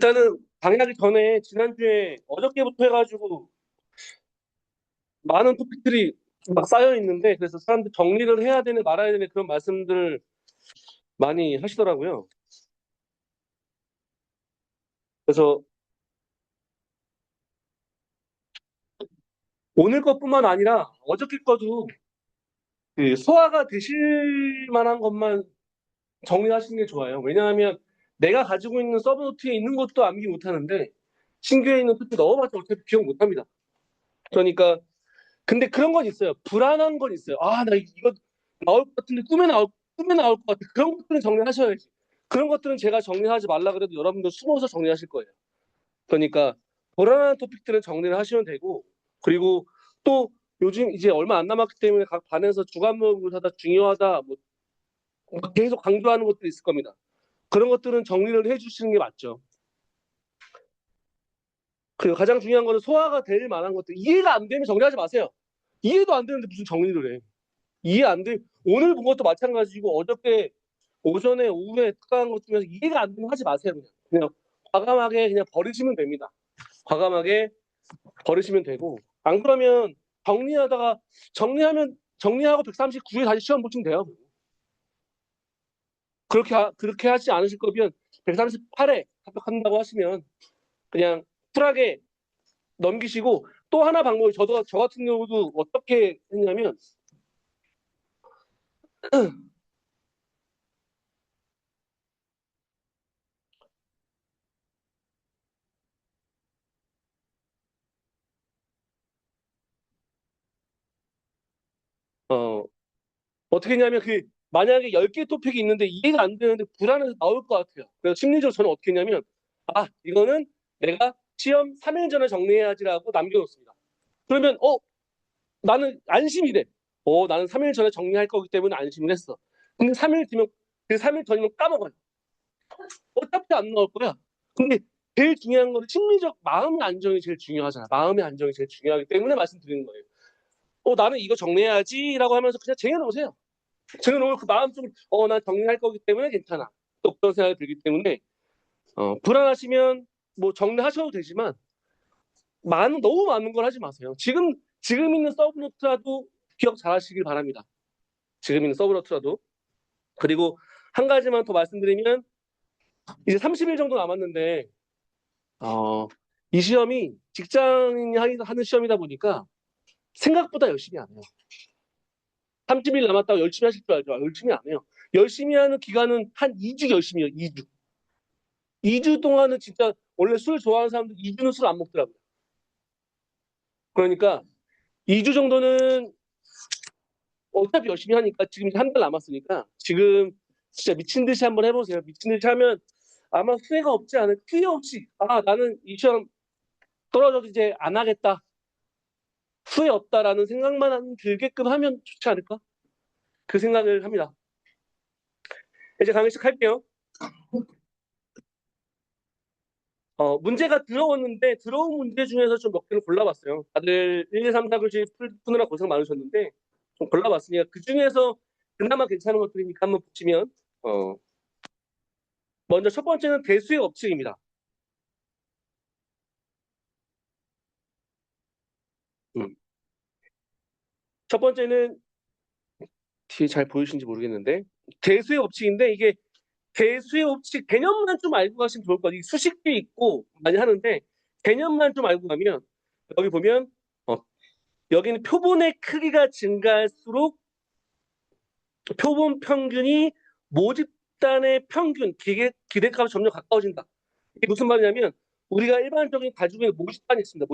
일단은 강의하기 전에 지난주에 어저께부터 해가지고 많은 토픽들이 막 쌓여 있는데 그래서 사람들 정리를 해야 되는 말아야 되는 그런 말씀들을 많이 하시더라고요. 그래서 오늘 것뿐만 아니라 어저께 거도 그 소화가 되실 만한 것만 정리하시는 게 좋아요. 왜냐하면 내가 가지고 있는 서브노트에 있는 것도 암기 못하는데 신규에 있는 토픽 넣어봤자 어차피 기억 못합니다. 그러니까 근데 그런 건 있어요. 불안한 건 있어요. 아, 나 이거 나올 것 같은데 꿈에 나올 것 같아. 그런 것들은 정리하셔야지. 그런 것들은 제가 정리하지 말라 그래도 여러분들 숨어서 정리하실 거예요. 그러니까 불안한 토픽들은 정리를 하시면 되고, 그리고 또 요즘 이제 얼마 안 남았기 때문에 각 반에서 주간 모의고사다 중요하다 뭐 계속 강조하는 것들이 있을 겁니다. 그런 것들은 정리를 해주시는 게 맞죠. 그리고 가장 중요한 거는 소화가 될 만한 것들 이해가 안 되면 정리하지 마세요. 이해도 안 되는데 무슨 정리를 해. 이해 안 돼. 오늘 본 것도 마찬가지고 어저께 오전에 오후에 특강한 것 중에서 이해가 안 되면 하지 마세요. 그냥 과감하게 그냥 버리시면 됩니다. 과감하게 버리시면 되고 안 그러면 정리하다가 정리하고 139회 다시 시험 보시면 돼요. 그렇게 하지 않으실 거면 138회 합격한다고 하시면 그냥 쿨하게 넘기시고 또 하나 방법이 저 같은 경우도 어떻게 했냐면 어 어떻게 했냐면 만약에 10개 토픽이 있는데 이해가 안 되는데 불안해서 나올 것 같아요. 그래서 심리적으로 저는 어떻게 했냐면 이거는 내가 시험 3일 전에 정리해야지라고 남겨놓습니다. 그러면 나는 안심이 돼. 나는 3일 전에 정리할 거기 때문에 안심을 했어. 근데 3일 뒤면 그 3일 전이면 까먹어요. 어차피 안 나올 거야. 근데 제일 중요한 건 심리적 마음의 안정이 제일 중요하잖아. 마음의 안정이 제일 중요하기 때문에 말씀드리는 거예요. 나는 이거 정리해야지라고 하면서 그냥 쟁여놓으세요. 저는 오늘 그 마음속으로 난 정리할 거기 때문에 괜찮아. 또 그런 생각이 들기 때문에 불안하시면 뭐 정리하셔도 되지만 너무 많은 걸 하지 마세요. 지금 있는 서브노트라도 기억 잘 하시길 바랍니다. 지금 있는 서브노트라도. 그리고 한 가지만 더 말씀드리면 이제 30일 정도 남았는데 이 시험이 직장인이 하는 시험이다 보니까 생각보다 열심히 안 해요. 30일 남았다고 열심히 하실 줄 알죠? 열심히 안 해요. 열심히 하는 기간은 한 2주 열심히 해요. 2주. 2주 동안은 진짜 원래 술 좋아하는 사람들 2주는 술 안 먹더라고요. 그러니까 2주 정도는 어차피 열심히 하니까 지금 한 달 남았으니까 지금 진짜 미친 듯이 한번 해보세요. 미친 듯이 하면 아마 후회가 없지 않을 후회 없이 나는 이 시험 떨어져도 이제 안 하겠다. 후회 없다라는 생각만 들게끔 하면 좋지 않을까? 그 생각을 합니다. 이제 강의 시작할게요. 문제가 들어오는데 들어온 문제 중에서 좀 몇 개를 골라봤어요. 다들 1, 2, 3, 4 글씨 푸느라 고생 많으셨는데 좀 골라봤으니까 그 중에서 그나마 괜찮은 것들이니까 한번 보시면 먼저 첫 번째는 대수의 법칙입니다. 음. 첫 번째는 뒤에 잘 보이시는지 모르겠는데 대수의 법칙인데 이게 대수의 법칙 개념만 좀 알고 가시면 좋을 것 같아요. 수식도 있고 많이 하는데 개념만 좀 알고 가면 여기 보면 어, 여기는 표본의 크기가 증가할수록 표본 평균이 모집단의 평균 기대값이 점점 가까워진다. 이게 무슨 말이냐면 우리가 일반적인 가지고 있는 모집단이 있습니다.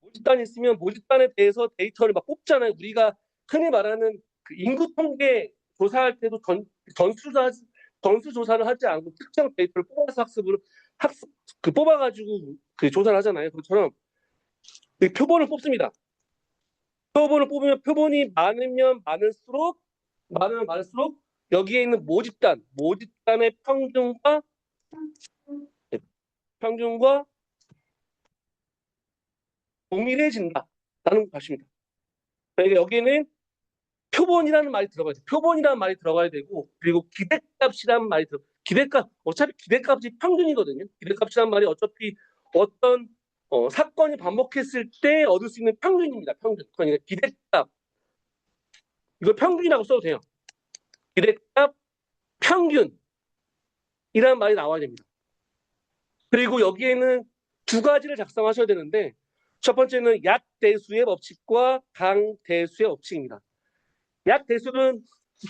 모집단이 있으면 모집단에 대해서 데이터를 막 뽑잖아요. 우리가 흔히 말하는 그 인구 통계 조사할 때도 전수 조사를 하지 않고 특정 데이터를 뽑아서 학습 뽑아가지고 그 조사를 하잖아요. 그것처럼 표본을 뽑습니다. 표본을 뽑으면 표본이 많으면 많을수록 여기에 있는 모집단의 평균과 동일해진다라는 것입니다. 그러니까 여기에는 표본이라는 말이 들어가야 돼. 표본이라는 말이 들어가야 되고 그리고 기대값이라는 말이 기대값, 어차피 기대값이 평균이거든요. 기대값이란 말이 어차피 어떤 사건이 반복했을 때 얻을 수 있는 평균입니다. 평균. 그러니까 기대값. 이걸 평균이라고 써도 돼요. 기대값 평균이라는 말이 나와야 됩니다. 그리고 여기에는 두 가지를 작성하셔야 되는데 첫 번째는 약대수의 법칙과 강대수의 법칙입니다. 약대수는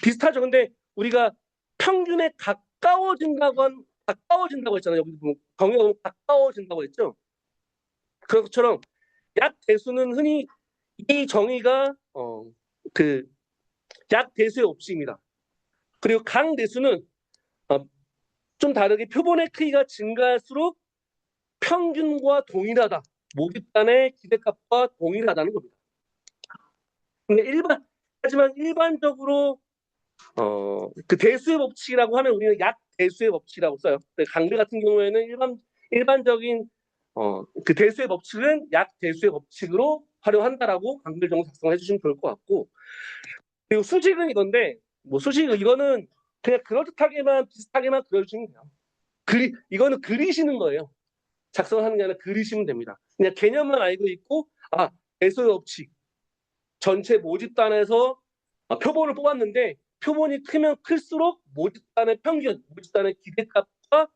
비슷하죠. 근데 우리가 평균에 가까워진다고 했잖아요. 여기 보면 정의가 보면 가까워진다고 했죠. 그런 것처럼 약대수는 흔히 이 정의가 그 약대수의 법칙입니다. 그리고 강대수는 좀 다르게 표본의 크기가 증가할수록 평균과 동일하다. 모집단의 기대값과 동일하다는 겁니다. 근데 하지만 일반적으로 그 대수의 법칙이라고 하면 우리는 약대수의 법칙이라고 써요. 강대 같은 경우에는 일반적인 그 대수의 법칙은 약대수의 법칙으로 활용한다라고 강들 정도 작성해 주시면 좋을 것 같고, 그리고 수식은 이건데 뭐 수식은 이거는 그냥 그럴듯하게만 비슷하게만 그려주시면 돼요. 이거는 그리시는 거예요. 작성하는 게 아니라 그리시면 됩니다. 그냥 개념만 알고 있고 대수의 법칙 전체 모집단에서 표본을 뽑았는데 표본이 크면 클수록 모집단의 평균, 모집단의 기대값과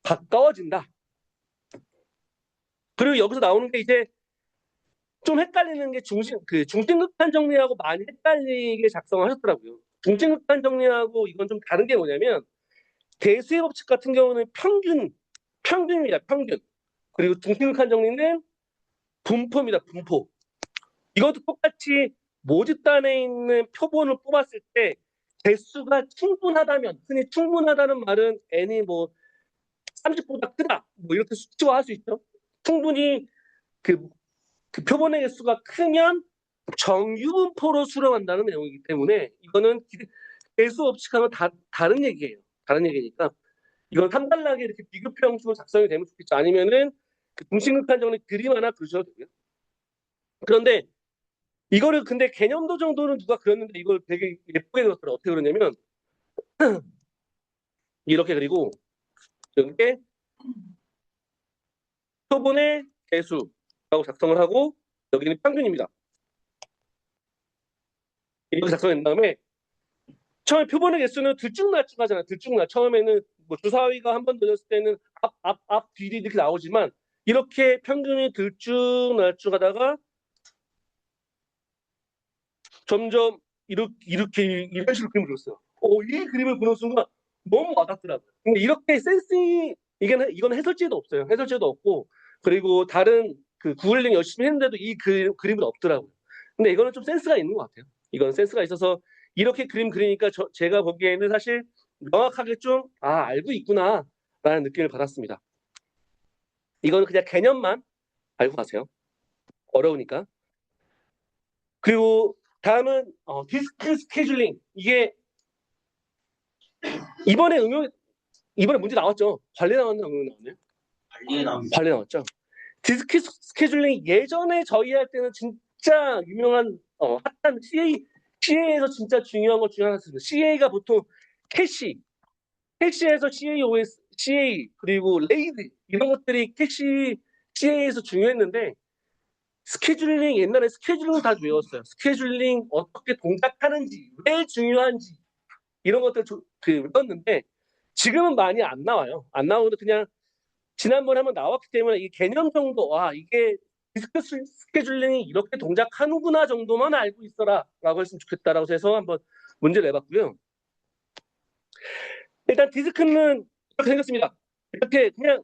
가까워진다. 그리고 여기서 나오는 게 이제 좀 헷갈리는 게 중심극한 정리하고 많이 헷갈리게 작성하셨더라고요. 중심극한 정리하고 이건 좀 다른 게 뭐냐면 대수의 법칙 같은 경우는 평균입니다. 평균. 그리고 중심극한 정리는 분포입니다. 분포. 이것도 똑같이 모집단에 있는 표본을 뽑았을 때 개수가 충분하다면, 흔히 충분하다는 말은 n이 뭐 30보다 크다 뭐 이렇게 수치화할 수 있죠. 충분히 그 표본의 개수가 크면 정규분포로 수렴한다는 내용이기 때문에 이거는 개수 법칙하고는 다른 얘기예요. 다른 얘기니까 이건 간단하게 이렇게 비교표 형식으로 작성이 되면 좋겠죠. 아니면은 그 중심극한 정리 그림 하나 그리셔도 되고요. 그런데 이거를 근데 개념도 정도는 누가 그렸는데 이걸 되게 예쁘게 그렸더라고요. 어떻게 그러냐면 이렇게 그리고 이게 표본의 개수라고 작성을 하고 여기는 평균입니다. 이렇게 작성한 다음에 처음에 표본의 개수는 들쭉날쭉 하잖아요. 들쭉날. 처음에는 뭐 주사위가 한 번 돌렸을 때는 앞, 뒤 이렇게 나오지만 이렇게 평균이 들쭉날쭉 하다가 점점 이런 식으로 그림을 그렸어요. 이 그림을 보는 순간 너무 와닿더라고요. 근데 이렇게 이건 해설지에도 없어요. 해설지에도 없고 그리고 다른 그 구글링 열심히 했는데도 이 그림은 없더라고요. 근데 이거는 좀 센스가 있는 것 같아요. 이건 센스가 있어서 이렇게 그림 그리니까 제가 보기에는 사실 명확하게 좀 알고 있구나라는 느낌을 받았습니다. 이거는 그냥 개념만 알고 가세요. 어려우니까. 그리고 다음은 디스크 스케줄링. 이게 이번에 문제 나왔죠. 관리 나왔나 응용 나왔나요? 관리 나왔죠. 디스크 스케줄링 예전에 저희 할 때는 진짜 유명한 핫한 CA에서 진짜 중요한 것 중에 하나였습니다. CA가 보통 캐시에서 CAOS, CA 그리고 레이드 이런 것들이 CA에서 중요했는데 스케줄링 옛날에 스케줄링 다 외웠어요. 스케줄링 어떻게 동작하는지 왜 중요한지 이런 것들 외웠는데 지금은 많이 안 나와요. 안 나오는데 그냥 지난번에 한번 나왔기 때문에 이 개념 정도 이게 디스크 스케줄링이 이렇게 동작하는구나 정도만 알고 있어라 라고 했으면 좋겠다라고 해서 한번 문제를 내봤고요. 일단 디스크는 이렇게 생겼습니다. 이렇게 그냥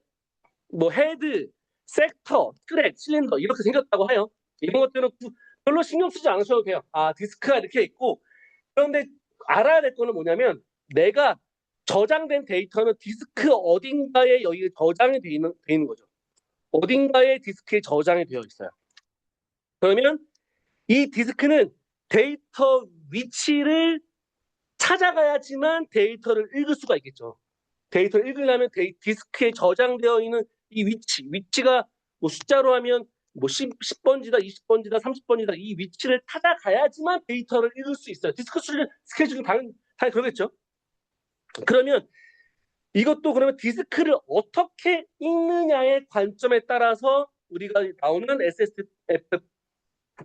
뭐 헤드, 섹터, 트랙, 실린더 이렇게 생겼다고 해요. 이런 것들은 별로 신경 쓰지 않으셔도 돼요. 디스크가 이렇게 있고 그런데 알아야 될 거는 뭐냐면 내가 저장된 데이터는 디스크 어딘가에 여기 저장이 돼 있는 거죠. 어딘가에 디스크에 저장이 되어 있어요. 그러면 이 디스크는 데이터 위치를 찾아가야지만 데이터를 읽을 수가 있겠죠. 데이터를 읽으려면 디스크에 저장되어 있는 이 위치가 뭐 숫자로 하면 뭐 10번지다, 20번지다, 30번지다 이 위치를 찾아가야지만 데이터를 읽을 수 있어요. 디스크 스케줄은 당연히 그러겠죠. 그러면 이것도 그러면 디스크를 어떻게 읽느냐의 관점에 따라서 우리가 나오는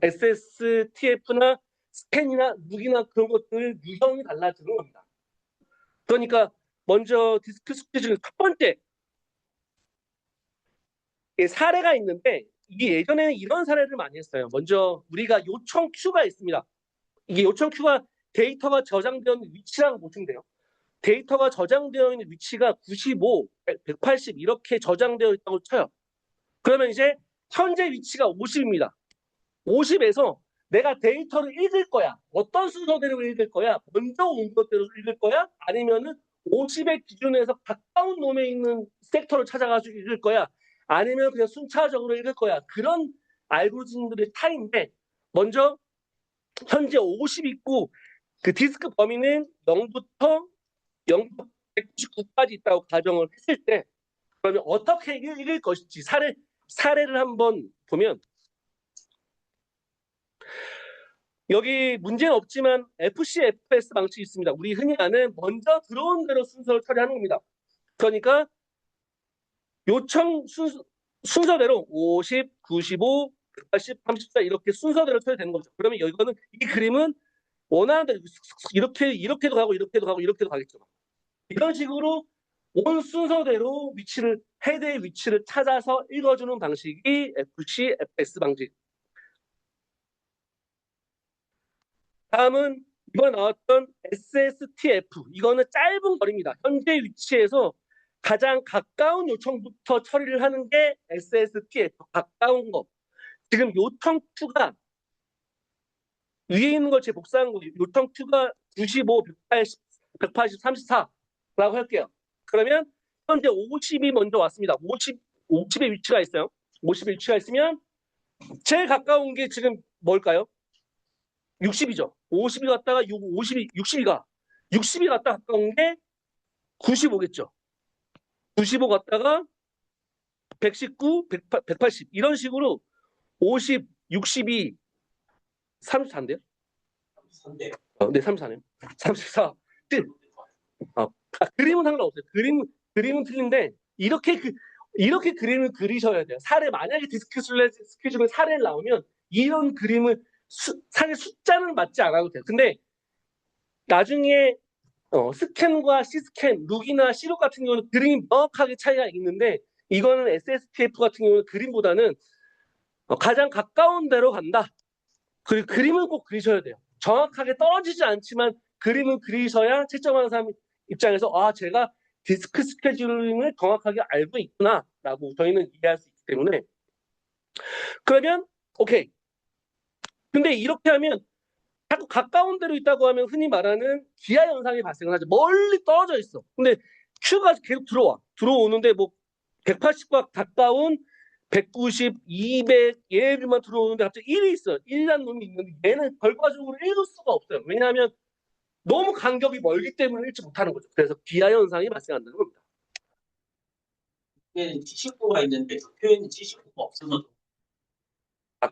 SSTF나 스캔이나 무기나 그런 것들 유형이 달라지는 겁니다. 그러니까 먼저 디스크 숙제 중에 첫 번째 사례가 있는데 이게 예전에는 이런 사례를 많이 했어요. 먼저 우리가 요청 큐가 있습니다. 이게 요청 큐가 데이터가 저장되어 있는 위치라고 보시면 돼요. 데이터가 저장되어 있는 위치가 95, 180 이렇게 저장되어 있다고 쳐요. 그러면 이제 현재 위치가 50입니다. 50에서 내가 데이터를 읽을 거야. 어떤 순서대로 읽을 거야? 먼저 온 것대로 읽을 거야? 아니면은 50의 기준에서 가까운 놈에 있는 섹터를 찾아가지고 읽을 거야? 아니면 그냥 순차적으로 읽을 거야? 그런 알고리즘들의 차이인데 먼저 현재 50 있고 그 디스크 범위는 0부터 199까지 있다고 가정을 했을 때 그러면 어떻게 읽을 것인지 사례를 한번 보면 여기 문제는 없지만 FCFS 방식이 있습니다. 우리 흔히 아는 먼저 들어온 대로 순서를 처리하는 겁니다. 그러니까 요청 순서대로 50, 95, 180, 34 이렇게 순서대로 처리되는 거죠. 그러면 이거는 이 그림은 원하는 대로 이렇게도 가고 이렇게도 가고 이렇게도 가겠죠. 이런 식으로 온 순서대로 헤드의 위치를 찾아서 읽어주는 방식이 FCFS 방식. 다음은 이번에 나왔던 SSTF. 이거는 짧은 거리입니다. 현재 위치에서 가장 가까운 요청부터 처리를 하는 게 SSTF. 가까운 거. 지금 요청 큐가 위에 있는 걸 제 복사한 거예요. 요청 큐가 95, 180, 180, 34라고 할게요. 그러면 현재 50이 먼저 왔습니다. 50의 위치가 있어요. 50의 위치가 있으면 제일 가까운 게 지금 뭘까요? 60이죠. 50이 갔다가 60이 가. 60이 갔다 가까운 게 95겠죠. 95 갔다가 119, 180 이런 식으로 50, 62, 34인데요? 34인데요? 네, 34네요. 34. 그림은 상관없어요. 그림은 틀린데 이렇게 그림을 그리셔야 돼요. 만약에 디스크 스케줄에 사례를 나오면 이런 그림을 사실 숫자는 맞지 않아도 돼요. 근데 나중에 스캔과 C스캔, 룩이나 C룩 같은 경우는 그림이 명확하게 차이가 있는데 이거는 SSTF 같은 경우는 그림보다는 가장 가까운 데로 간다. 그리고 그림을 꼭 그리셔야 돼요. 정확하게 떨어지지 않지만 그림을 그리셔야 채점하는 사람 입장에서 제가 디스크 스케줄링을 정확하게 알고 있구나라고 저희는 이해할 수 있기 때문에 그러면 오케이. 근데 이렇게 하면 자꾸 가까운 데로 있다고 하면 흔히 말하는 기하 현상이 발생을 하죠. 멀리 떨어져 있어. 근데 큐가 계속 들어오는데 뭐 180과 가까운 190, 200 얘들만 들어오는데 갑자기 1이 있어요. 1이라는 놈이 있는데 얘는 결과적으로 읽을 수가 없어요. 왜냐하면 너무 간격이 멀기 때문에 읽지 못하는 거죠. 그래서 기하 현상이 발생한다는 겁니다. 표에는 79가 있는데 그 표에는 79가 없어서.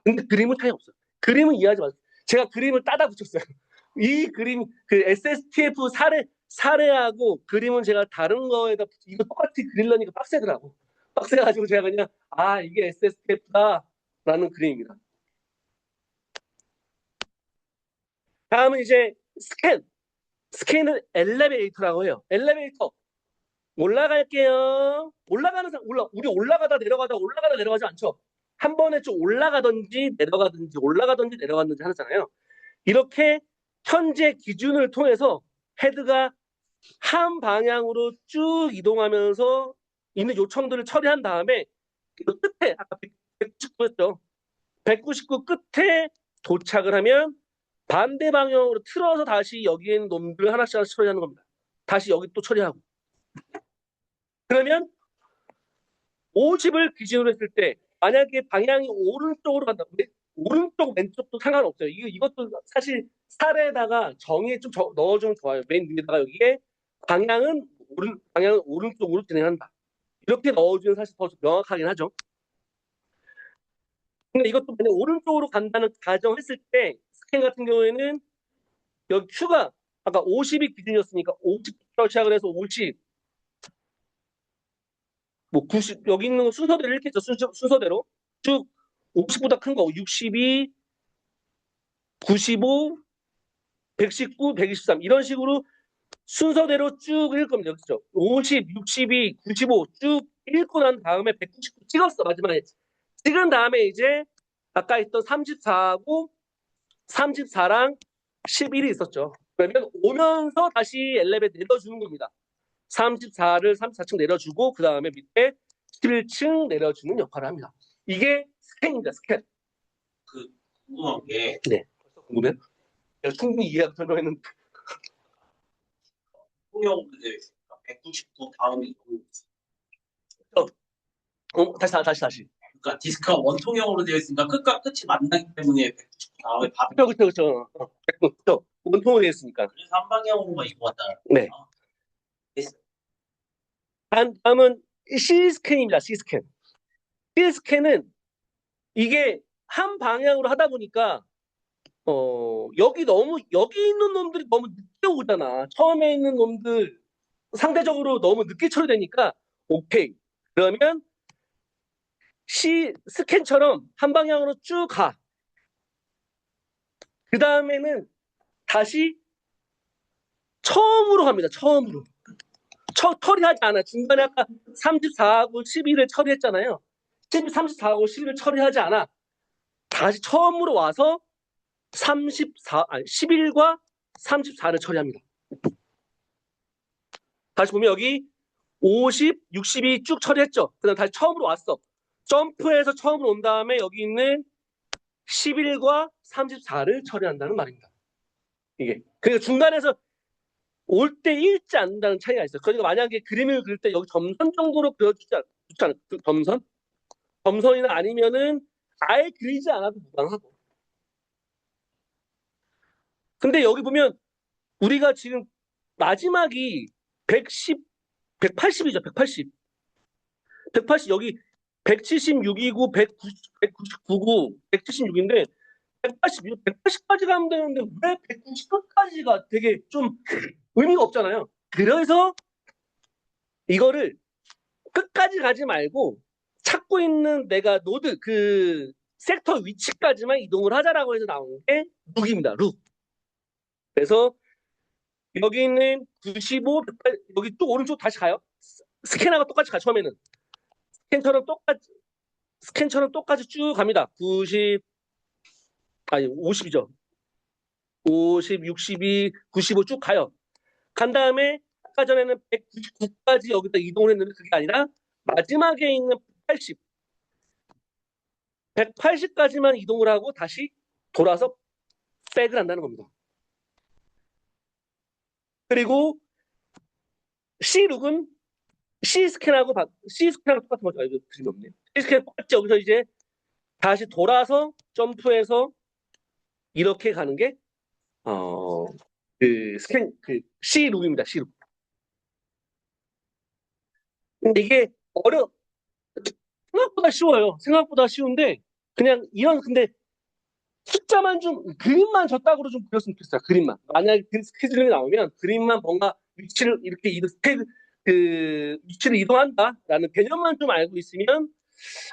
근데 그림은 차이 없어요. 그림은 이해하지 마세요. 제가 그림을 따다 붙였어요. 이 그림 그 SSTF 사례하고 그림은 제가 다른 거에다 이거 똑같이 그리려니까 빡세더라고. 빡세가지고 제가 그냥 이게 SSTF다라는 그림입니다. 다음은 이제 스캔은 엘리베이터라고 해요. 엘리베이터 올라갈게요. 우리 올라가다 내려가지 않죠. 한 번에 좀 올라가든지 내려가든지 하잖아요. 이렇게 현재 기준을 통해서 헤드가 한 방향으로 쭉 이동하면서 있는 요청들을 처리한 다음에 그 끝에 아까 199였죠. 199 끝에 도착을 하면 반대 방향으로 틀어서 다시 여기에 있는 놈들을 하나씩 처리하는 겁니다. 다시 여기 또 처리하고. 그러면 50을 기준으로 했을 때 만약에 방향이 오른쪽으로 간다. 오른쪽 왼쪽도 상관없어요. 이것도 사실 사례에다가 정의에 좀 넣어주면 좋아요. 맨 위에다가 여기에 방향은 오른쪽으로 진행한다. 이렇게 넣어주면 사실 더 명확하긴 하죠. 근데 이것도 만약 오른쪽으로 간다는 가정했을 때 스캔 같은 경우에는 여기 Q가 아까 50이 기준이었으니까 50부터 시작을 해서 50, 뭐 90, 여기 있는 거 순서대로 읽겠죠. 순서대로 쭉 50보다 큰 거 62, 95, 119, 123 이런 식으로 순서대로 쭉 읽을 겁니다. 그렇죠? 50, 62, 95 쭉 읽고 난 다음에 199 찍었어. 마지막에 찍은 다음에 이제 아까 있던 34하고 34랑 11이 있었죠. 그러면 오면서 다시 엘리베이터 내려주는 겁니다. 34를 34층 내려주고 그 다음에 밑에 11층 내려주는 역할을 합니다. 이게 스캔입니다. 스캔. 그 궁금한 게 네. 궁금해요? 내가 충분히 이해하고 설명했는데 통영으로 되어 있으니까 199 다음에 다시. 그러니까 디스크가 원통형으로 되어 있으니까 끝과 끝이 만나기 때문에 199 다음에 바로 그렇죠. 그렇죠. 원통으로 되어 있으니까. 그래서 한 방향으로만 이거 왔다. 네. 다음은 C스캔입니다. C스캔. C스캔은 이게 한 방향으로 하다 보니까 여기 있는 놈들이 너무 늦게 오잖아. 처음에 있는 놈들 상대적으로 너무 늦게 처리되니까 오케이. 그러면 C 스캔처럼 한 방향으로 쭉 가. 그 다음에는 다시 처음으로 갑니다. 처음으로. 처리하지 않아. 중간에 아까 34하고 12를 처리했잖아요. 34하고 12를 처리하지 않아. 다시 처음으로 와서 11과 34를 처리합니다. 다시 보면 여기 50, 62 쭉 처리했죠. 그 다음 다시 처음으로 왔어. 점프해서 처음으로 온 다음에 여기 있는 11과 34를 처리한다는 말입니다. 이게. 그러니까 중간에서 올 때 읽지 않는다는 차이가 있어요. 그러니까 만약에 그림을 그릴 때 여기 점선 정도로 그려주지 않아요. 그 점선? 점선이나 아니면은 아예 그리지 않아도 무방하고. 근데 여기 보면 우리가 지금 마지막이 110, 180이죠. 180. 180 여기 176이고 199고 176인데 180까지 가면 되는데 왜 190까지가 되게 좀 의미가 없잖아요. 그래서 이거를 끝까지 가지 말고 찾고 있는 내가 노드 그 섹터 위치까지만 이동을 하자라고 해서 나온 게 룩입니다. 룩. 그래서 여기 있는 95, 108, 여기 또 오른쪽 다시 가요. 스캔하고 똑같이 가 처음에는 스캔처럼 똑같이 쭉 갑니다. 90 아니 50이죠. 50, 62, 95 쭉 가요. 간 다음에 아까 전에는 199까지 여기다 이동을 했는데 그게 아니라 마지막에 있는 80, 180까지만 이동을 하고 다시 돌아서 백을 한다는 겁니다. 그리고 C 룩은 C스캔하고 똑같은 거죠. 이거 그림이 없네요. C스캔 똑같이 여기서 이제 다시 돌아서 점프해서 이렇게 가는 게 그 스캔 그 C룩입니다. C룩. 근데 이게 생각보다 쉬워요. 생각보다 쉬운데 그냥 이런 근데 숫자만 좀 그림만 졌다고로 좀 그렸으면 좋겠어요. 그림만. 만약에 그 스케줄이 나오면 그림만 뭔가 위치를 이렇게 그 위치를 이동한다라는 개념만 좀 알고 있으면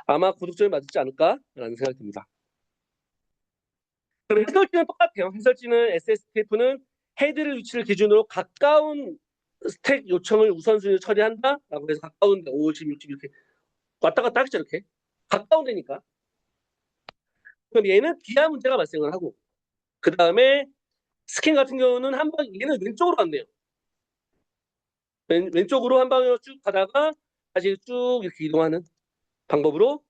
아마 고득점이 맞지 않을까라는 생각이 듭니다. 그럼 해설지는 똑같아요. 해설지는 SSTF는 헤드를 위치를 기준으로 가까운 스택 요청을 우선순위로 처리한다라고 해서 가까운데 50, 60 이렇게 왔다 갔다 하겠죠. 이렇게 가까운 데니까. 그럼 얘는 기하 문제가 발생을 하고 그 다음에 스캔 같은 경우는 얘는 왼쪽으로 간대요. 왼쪽으로 한 방향으로 쭉 가다가 다시 쭉 이렇게 이동하는 방법으로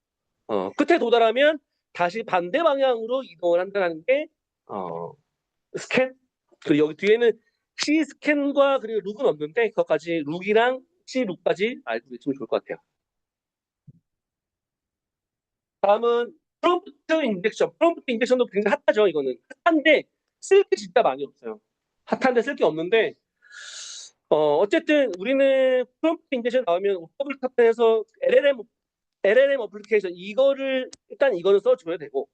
끝에 도달하면 다시 반대 방향으로 이동을 한다는 게 스캔. 그리고 여기 뒤에는 C 스캔과 그리고 룩은 없는데 그것까지 룩이랑 C 룩까지 알고 계시면 좋을 것 같아요. 다음은 프롬프트 인젝션. 프롬프트 인젝션도 굉장히 핫하죠. 이거는 핫한데 쓸 게 진짜 많이 없어요. 핫한데 쓸 게 없는데 어쨌든 우리는 프롬프트 인젝션 나오면 오퍼블 카페에서 LLM 어플리케이션 이거는 써줘야 되고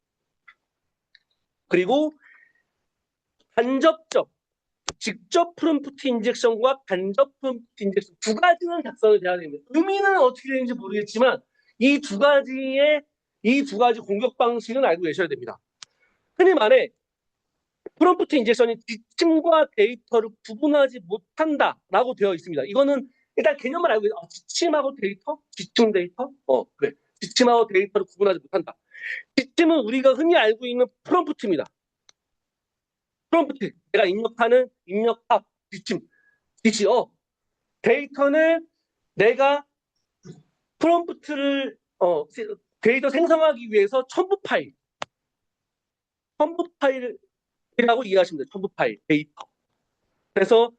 그리고 간접적 직접 프롬프트 인젝션과 간접 프롬프트 인젝션 두 가지는 작성이 돼야 됩니다. 의미는 어떻게 되는지 모르겠지만 이 두 가지 공격 방식은 알고 계셔야 됩니다. 흔히 말해 프롬프트 인젝션이 지침과 데이터를 구분하지 못한다라고 되어 있습니다. 이거는 일단 개념을 알고 계세요. 지침하고 데이터? 지침 데이터? 그래. 지침하고 데이터를 구분하지 못한다. 지침은 우리가 흔히 알고 있는 프롬프트입니다. 프롬프트. 내가 입력하는 입력합 지침. 데이터는 내가 프롬프트를 데이터 생성하기 위해서 첨부 파일이라고 이해하시면 돼요. 첨부 파일, 데이터. 그래서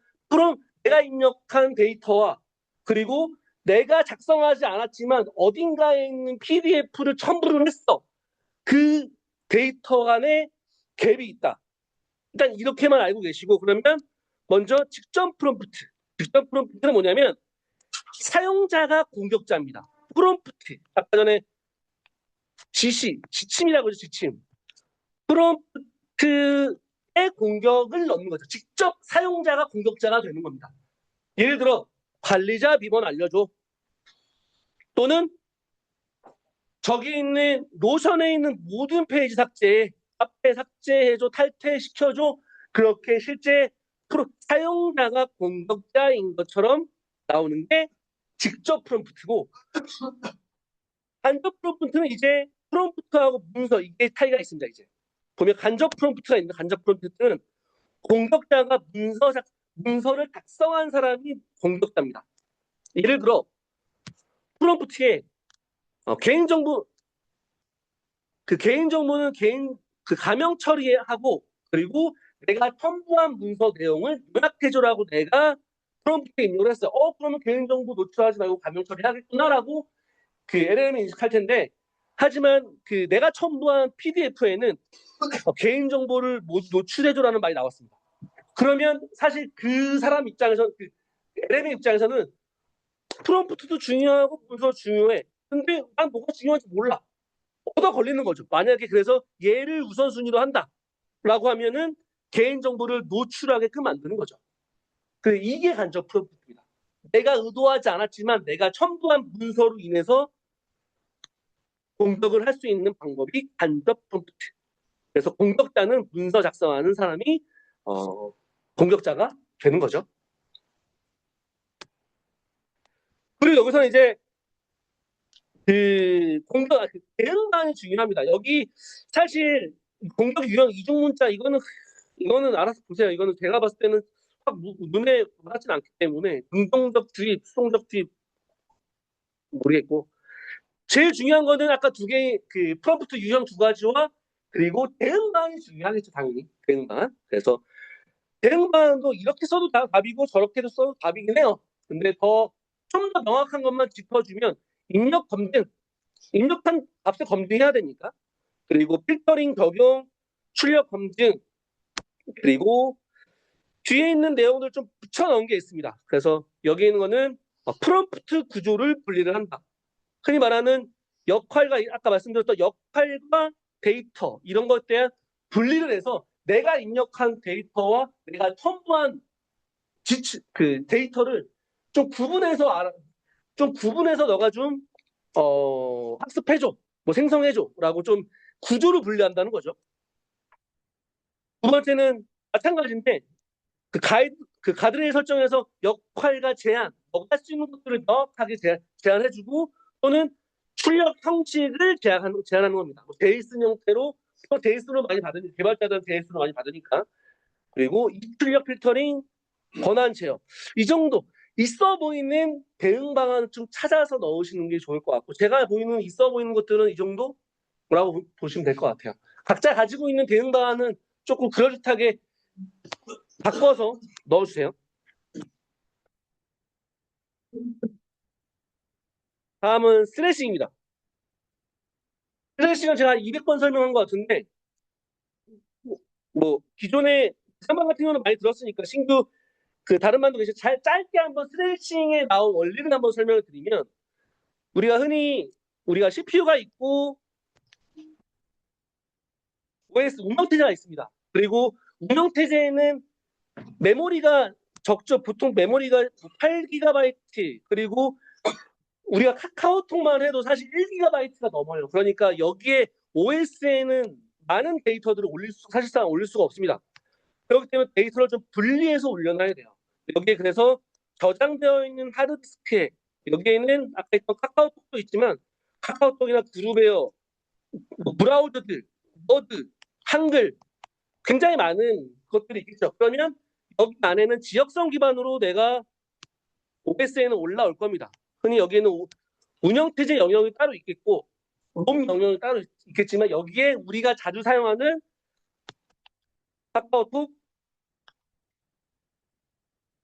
내가 입력한 데이터와 그리고 내가 작성하지 않았지만 어딘가에 있는 PDF를 첨부를 했어. 그 데이터 간에 갭이 있다. 일단 이렇게만 알고 계시고 그러면 먼저 직접 프롬프트는 뭐냐면 사용자가 공격자입니다. 프롬프트 아까 전에 지침이라고 하죠. 지침. 프롬프트의 공격을 넣는 거죠. 직접 사용자가 공격자가 되는 겁니다. 예를 들어 관리자 비번 알려줘. 또는 저기 있는 노션에 있는 모든 페이지 삭제해. 앞에 삭제해줘, 탈퇴시켜줘. 그렇게 실제 사용자가 공격자인 것처럼 나오는 게 직접 프롬프트고 간접 프롬프트는 이제 프롬프트하고 문서 이게 차이가 있습니다. 이제 보면 간접 프롬프트가 있는데 간접 프롬프트는 공격자가 문서를 작성한 사람이 공격자입니다. 예를 들어 프롬프트에 개인정보는 가명 처리하고 그리고 내가 첨부한 문서 내용을 요약해줘라고 내가 프롬프트에 입력을 했어요. 그러면 개인정보 노출하지 말고 가명 처리하겠구나라고 LLM이 인식할 텐데 하지만 내가 첨부한 PDF에는 개인정보를 모두 노출해줘라는 말이 나왔습니다. 그러면 사실 그 사람 입장에서는 LLM 입장에서는 프롬프트도 중요하고 문서 중요해. 근데 난 뭐가 중요한지 몰라. 얻어 걸리는 거죠. 만약에 그래서 얘를 우선순위로 한다라고 하면은 개인정보를 노출하게끔 만드는 거죠. 이게 간접 프롬프트입니다. 내가 의도하지 않았지만 내가 첨부한 문서로 인해서 공격을 할 수 있는 방법이 간접 프롬프트. 그래서 공격자는 문서 작성하는 사람이 공격자가 되는 거죠. 그리고 여기서 이제 대응방이 중요합니다. 여기 사실 공격 유형 이중문자 이거는 알아서 보세요. 이거는 제가 봤을 때는 확 눈에 와닿진 않기 때문에 긍정적 주의, 수동적 주의 모르겠고 제일 중요한 거는 아까 두 개의 프롬프트 유형 두 가지와 그리고 대응방이 중요하겠죠. 당연히 대응방. 그래서 대응방도 이렇게 써도 답이고 저렇게도 써도 답이긴 해요. 근데 좀 더 명확한 것만 짚어주면 입력한 값을 검증해야 되니까. 그리고 필터링 적용, 출력 검증, 그리고 뒤에 있는 내용을 좀 붙여넣은 게 있습니다. 그래서 여기 있는 거는 프롬프트 구조를 분리를 한다. 흔히 말하는 역할과 아까 말씀드렸던 역할과 데이터 이런 것에 대한 분리를 해서 내가 입력한 데이터와 내가 첨부한 데이터를 좀 구분해서 너가 좀 학습해줘, 뭐 생성해줘라고 좀 구조를 분리한다는 거죠. 두 번째는 마찬가지인데 가드레일 설정에서 역할과 제한, 너가 할 수 있는 것들을 명확하게 제한해주고 또는 출력 형식을 제한하는 겁니다. 뭐 JSON 형태로 JSON으로 많이 받으니까 개발자들은 JSON으로 많이 받으니까 그리고 입출력 필터링, 권한 제어 이 정도 있어 보이는 대응 방안을 좀 찾아서 넣으시는 게 좋을 것 같고 제가 있어 보이는 것들은 이 정도라고 보시면 될 것 같아요. 각자 가지고 있는 대응 방안은 조금 그럴듯하게 바꿔서 넣어주세요. 다음은 스레싱입니다. 스레싱은 제가 200번 설명한 것 같은데 뭐 기존에 상반 같은 경우는 많이 들었으니까 신규 다른 반도 계시 짧게 한번 스레싱에 나온 원리를 한번 설명을 드리면 우리가 CPU가 있고 OS 운영체제가 있습니다. 그리고 운영체제에는 메모리가 적죠. 보통 메모리가 8GB 그리고 우리가 카카오톡만 해도 사실 1GB가 넘어요. 그러니까 여기에 OS에는 많은 데이터들을 사실상 올릴 수가 없습니다. 그렇기 때문에 데이터를 좀 분리해서 올려놔야 돼요. 여기에 그래서 저장되어 있는 하드디스크에 여기에는 아까 했던 카카오톡도 있지만 카카오톡이나 그룹웨어, 뭐 브라우저들, 워드, 한글 굉장히 많은 것들이 있겠죠. 그러면 여기 안에는 지역성 기반으로 내가 OS에는 올라올 겁니다. 흔히 여기에는 운영체제 영역이 따로 있겠고 롬 영역이 따로 있겠지만 여기에 우리가 자주 사용하는 카카오톡,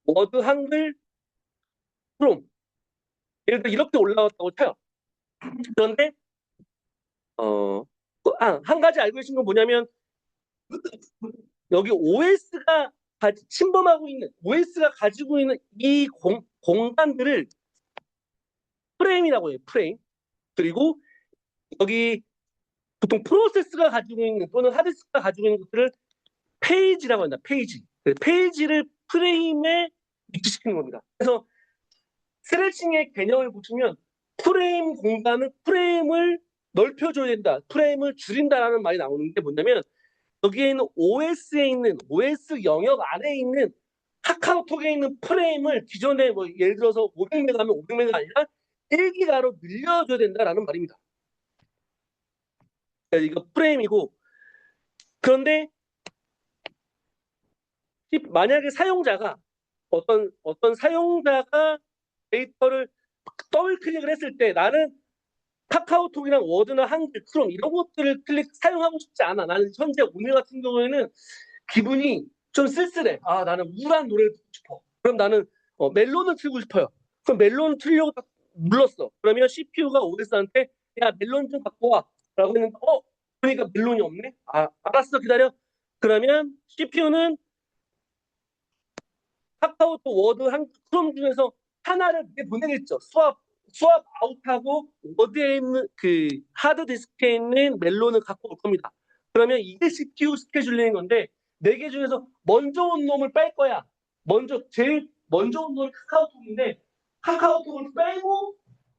워드, 한글, 크롬 예를 들어 이렇게 올라왔다고 쳐요. 그런데 한 가지 알고 계신 건 뭐냐면 여기 OS가 침범하고 있는 OS가 가지고 있는 이 공간들을 프레임이라고 해요. 프레임. 그리고 여기 보통 프로세스가 가지고 있는 또는 하드디스크가 가지고 있는 것들을 페이지라고 한다. 페이지. 페이지를 프레임에 위치시키는 겁니다. 그래서 스트레칭의 개념을 보시면 프레임 공간은 프레임을 넓혀줘야 된다. 프레임을 줄인다라는 말이 나오는 게 뭐냐면 여기에는 OS에 있는 OS 영역 안에 있는 카카오톡에 있는 프레임을 기존에 뭐 예를 들어서 500메가면 500메가 아니라 1기가로 늘려줘야 된다라는 말입니다. 이거 프레임이고 그런데 만약에 사용자가 어떤 사용자가 데이터를 더블 클릭을 했을 때 나는 카카오톡이랑 워드나 한글, 크롬 이런 것들을 사용하고 싶지 않아. 나는 현재 오늘 같은 경우에는 기분이 좀 쓸쓸해. 아, 나는 우울한 노래를 듣고 싶어. 그럼 나는 멜론을 틀고 싶어요. 그럼 멜론을 틀려고 딱 눌렀어. 그러면 CPU가 OS한테 야, 멜론 좀 갖고 와. 라고 했는데 그러니까 멜론이 없네? 아, 알았어, 기다려. 그러면 CPU는 카카오톡, 워드, 크롬 중에서 하나를 보내겠죠. 수압 아웃하고 워드에 있는 그 하드디스크에 있는 멜론을 갖고 올 겁니다. 그러면 이게 CPU 스케줄링인 건데 4개 중에서 먼저 온 놈을 뺄 거야. 제일 먼저 온 놈이 카카오톡인데 카카오톡을 빼고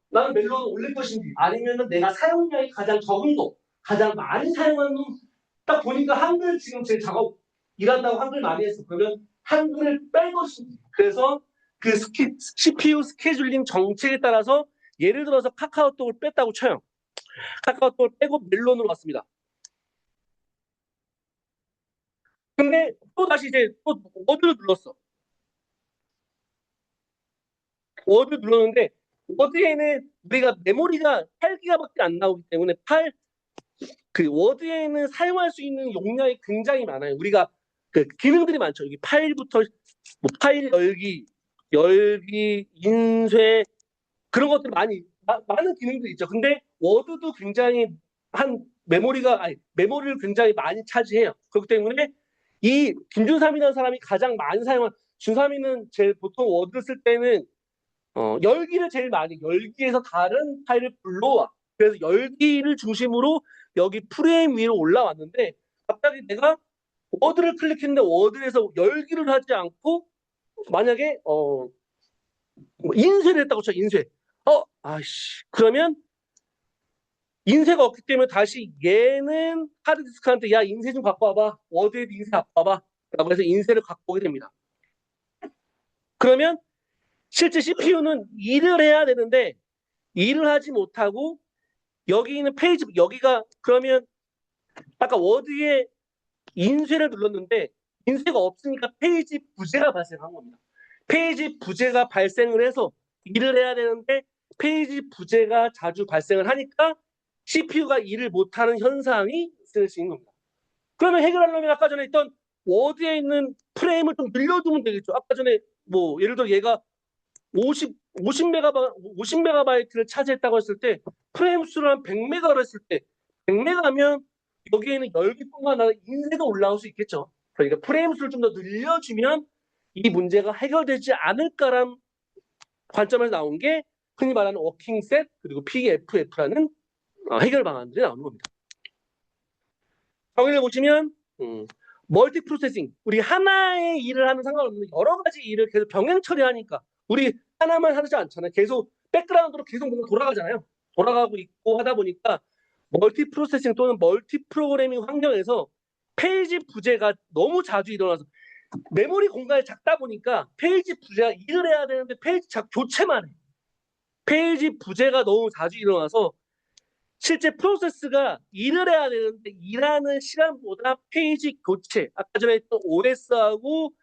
나는 멜론을 올릴 것인지 아니면은 내가 사용량이 가장 적은 거, 가장 많이 사용하는 놈 딱 보니까 한글 지금 제 작업 일한다고 한글 많이 했어. 그러면 한글을 뺄 것인지. 그래서 그 CPU 스케줄링 정책에 따라서 예를 들어서 카카오톡을 뺐다고 쳐요. 카카오톡을 빼고 멜론으로 왔습니다. 근데 또 다시 이제 또 워드를 눌렀어. 워드 눌렀는데 워드에는 우리가 메모리가 8기가밖에 안 나오기 때문에 그 워드에는 사용할 수 있는 용량이 굉장히 많아요. 우리가 그 기능들이 많죠. 여기 파일부터 뭐 파일 열기, 인쇄 그런 것들 많은 기능들이 있죠. 근데 워드도 굉장히 메모리를 굉장히 많이 차지해요. 그렇기 때문에 이 김준삼이라는 사람이 가장 많이 사용한 준삼이는 제일 보통 워드를 쓸 때는 열기를 제일 많이 열기에서 다른 파일을 불러와. 그래서 열기를 중심으로 여기 프레임 위로 올라왔는데 갑자기 내가 워드를 클릭했는데 워드에서 열기를 하지 않고 만약에 인쇄를 했다고 쳐 인쇄. 그러면 인쇄가 없기 때문에 다시 얘는 하드디스크한테 야 인쇄 좀 갖고 와봐. 워드에도 인쇄 갖고 와봐. 라고 해서 인쇄를 갖고 오게 됩니다. 그러면 실제 CPU는 일을 해야 되는데 일을 하지 못하고 여기 있는 페이지 여기가 그러면 아까 워드에 인쇄를 눌렀는데 인쇄가 없으니까 페이지 부재가 발생한 겁니다. 페이지 부재가 발생을 해서 일을 해야 되는데 페이지 부재가 자주 발생을 하니까 CPU가 일을 못하는 현상이 생기는 겁니다. 그러면 해결하려면 아까 전에 있던 워드에 있는 프레임을 좀 늘려두면 되겠죠. 아까 전에 뭐 예를 들어 얘가 50메가바이트를 차지했다고 했을 때 프레임 수를 한 100메가로 했을 때 100메가면 여기에는 열기뿐만 아니라 인쇄도 올라올 수 있겠죠. 그러니까 프레임 수를 좀 더 늘려주면 이 문제가 해결되지 않을까라는 관점에서 나온 게 흔히 말하는 워킹셋 그리고 PFF라는 해결 방안들이 나오는 겁니다. 정의를 보시면 멀티 프로세싱. 우리 하나의 일을 하면 상관없는데 여러 가지 일을 계속 병행 처리하니까 우리 하나만 하지 않잖아요. 계속 백그라운드로 계속 뭔가 돌아가잖아요. 돌아가고 있고 하다 보니까 멀티 프로세싱 또는 멀티 프로그래밍 환경에서 페이지 부재가 너무 자주 일어나서 메모리 공간이 작다 보니까 페이지 부재가 일을 해야 되는데 페이지 교체만 해. 페이지 부재가 너무 자주 일어나서 실제 프로세스가 일을 해야 되는데 일하는 시간보다 페이지 교체, 아까 전에 했던 OS하고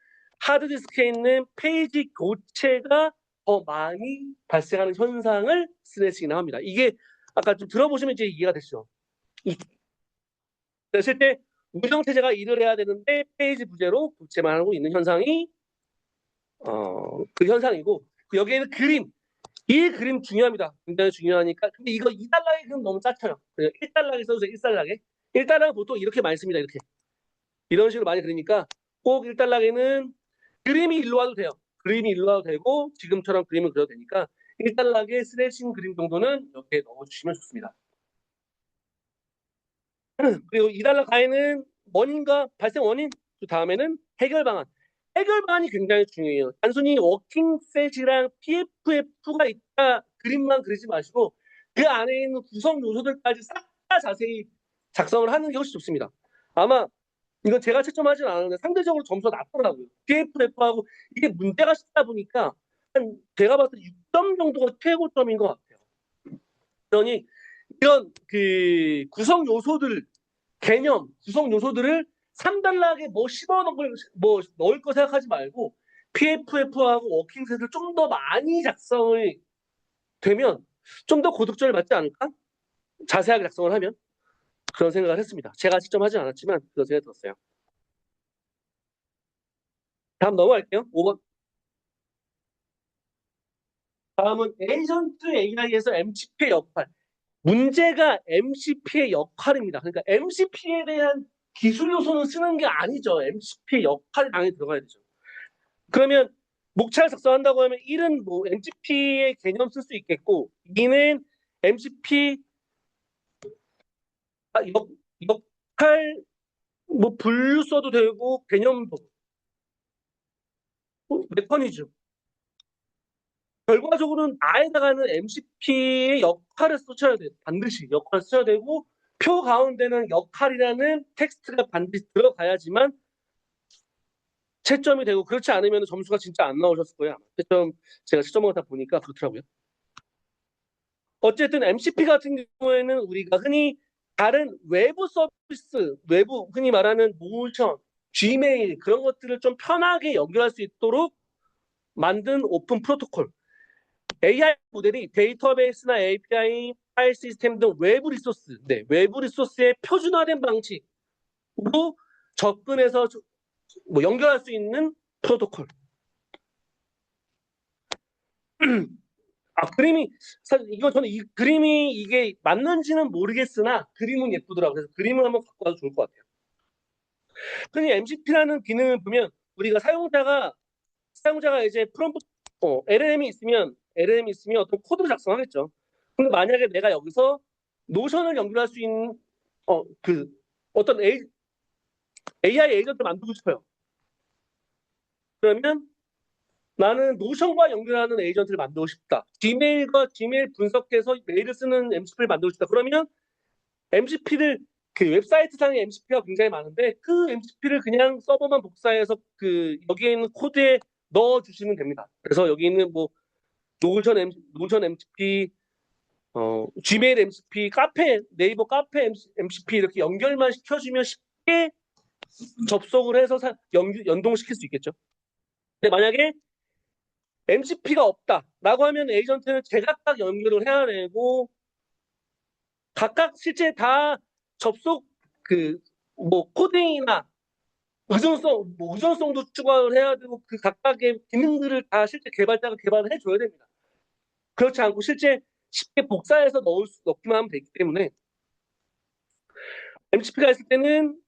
하드디스크에 있는 페이지 교체가 더 많이 발생하는 현상을 스트레칭이라고 합니다. 이게 아까 좀 들어보시면 이제 이해가 되시죠? 실제 운영체제가 일을 해야 되는데 페이지 부재로 교체만 하고 있는 현상이 그 현상이고 여기에는 그림, 이 그림 중요합니다. 굉장히 중요하니까. 근데 이거 2달러의 그림 너무 작혀요. 1달러에 써주세요. 1달러에. 1달러는 보통 이렇게 많이 씁니다. 이렇게. 이런 식으로 많이 그리니까 꼭 1달러에는 그림이 일로 와도 돼요. 그림이 일로 와도 되고 지금처럼 그림을 그려도 되니까 1달러의 스레싱 그림 정도는 이렇게 넣어주시면 좋습니다. 그리고 2달러 가에는 원인과 발생 원인, 그 다음에는 해결 방안. 해결 방안이 굉장히 중요해요. 단순히 워킹셋이랑 PFF가 있다 그림만 그리지 마시고 그 안에 있는 구성 요소들까지 싹 다 자세히 작성을 하는 게 훨씬 좋습니다. 아마 이건 제가 채점하진 않았는데 상대적으로 점수가 낮더라고요. PFF하고 이게 문제가 쉽다 보니까 한 제가 봤을 때 6점 정도가 최고점인 것 같아요. 그러니 이런 그 구성 요소들 개념, 구성 요소들을 3단락에 뭐 씹어넣을 걸, 뭐 넣을 거 생각하지 말고 PFF하고 워킹셋을 좀 더 많이 작성을 되면 좀 더 고득점을 받지 않을까? 자세하게 작성을 하면 그런 생각을 했습니다. 제가 직접 하진 않았지만 그런 생각이 들었어요. 다음 넘어갈게요. 5번. 다음은 에이전트 AI에서 MCP의 역할. 문제가 MCP의 역할입니다. 그러니까 MCP에 대한 기술 요소는 쓰는 게 아니죠. MCP의 역할이 당연히 들어가야 되죠. 그러면 목차를 작성한다고 하면 1은 뭐 MCP의 개념 쓸 수 있겠고 2는 MCP 역할 뭐 분류 써도 되고 개념도 메커니즘 결과적으로는 나에다가는 MCP의 역할을 써야 돼요. 반드시 역할을 써야 되고 표 가운데는 역할이라는 텍스트가 반드시 들어가야지만 채점이 되고 그렇지 않으면 점수가 진짜 안 나오셨을 거예요. 제가 채점을 다 보니까 그렇더라고요. 어쨌든 MCP 같은 경우에는 우리가 흔히 다른 외부 서비스, 외부 흔히 말하는 모션, Gmail 그런 것들을 좀 편하게 연결할 수 있도록 만든 오픈 프로토콜. AI 모델이 데이터베이스나 API, 파일 시스템 등 외부 리소스, 네, 외부 리소스의 표준화된 방식으로 접근해서 뭐 연결할 수 있는 프로토콜. 그림이 사실 이거 저는 이 그림이 이게 맞는지는 모르겠으나 그림은 예쁘더라고요. 그래서 그림을 한번 갖고 와도 좋을 것 같아요. 흔히 MCP라는 기능을 보면 우리가 사용자가 이제 프롬프트 LLM이 있으면 어떤 코드를 작성하겠죠. 근데 만약에 내가 여기서 노션을 연결할 수 있는 그 어떤 AI 에이전트를 만들고 싶어요. 그러면 나는 노션과 연결하는 에이전트를 만들고 싶다. 지메일 분석해서 메일을 쓰는 MCP를 만들고 싶다. 그러면 MCP를 그 웹사이트상의 MCP가 굉장히 많은데 그 MCP를 그냥 서버만 복사해서 그 여기에 있는 코드에 넣어 주시면 됩니다. 그래서 여기 있는 뭐 노션 MCP, 지메일 MCP, 네이버 카페 MCP 이렇게 연결만 시켜주면 쉽게 접속을 해서 연동시킬 수 있겠죠. 근데 만약에 MCP가 없다라고 하면 에이전트는 제각각 연결을 해야 되고 각각 실제 다 접속 그 뭐 코딩이나 의존성도 추가를 해야 되고 그 각각의 기능들을 다 실제 개발자가 개발을 해줘야 됩니다. 그렇지 않고 실제 쉽게 복사해서 넣기만 하면 되기 때문에 MCP가 있을 때는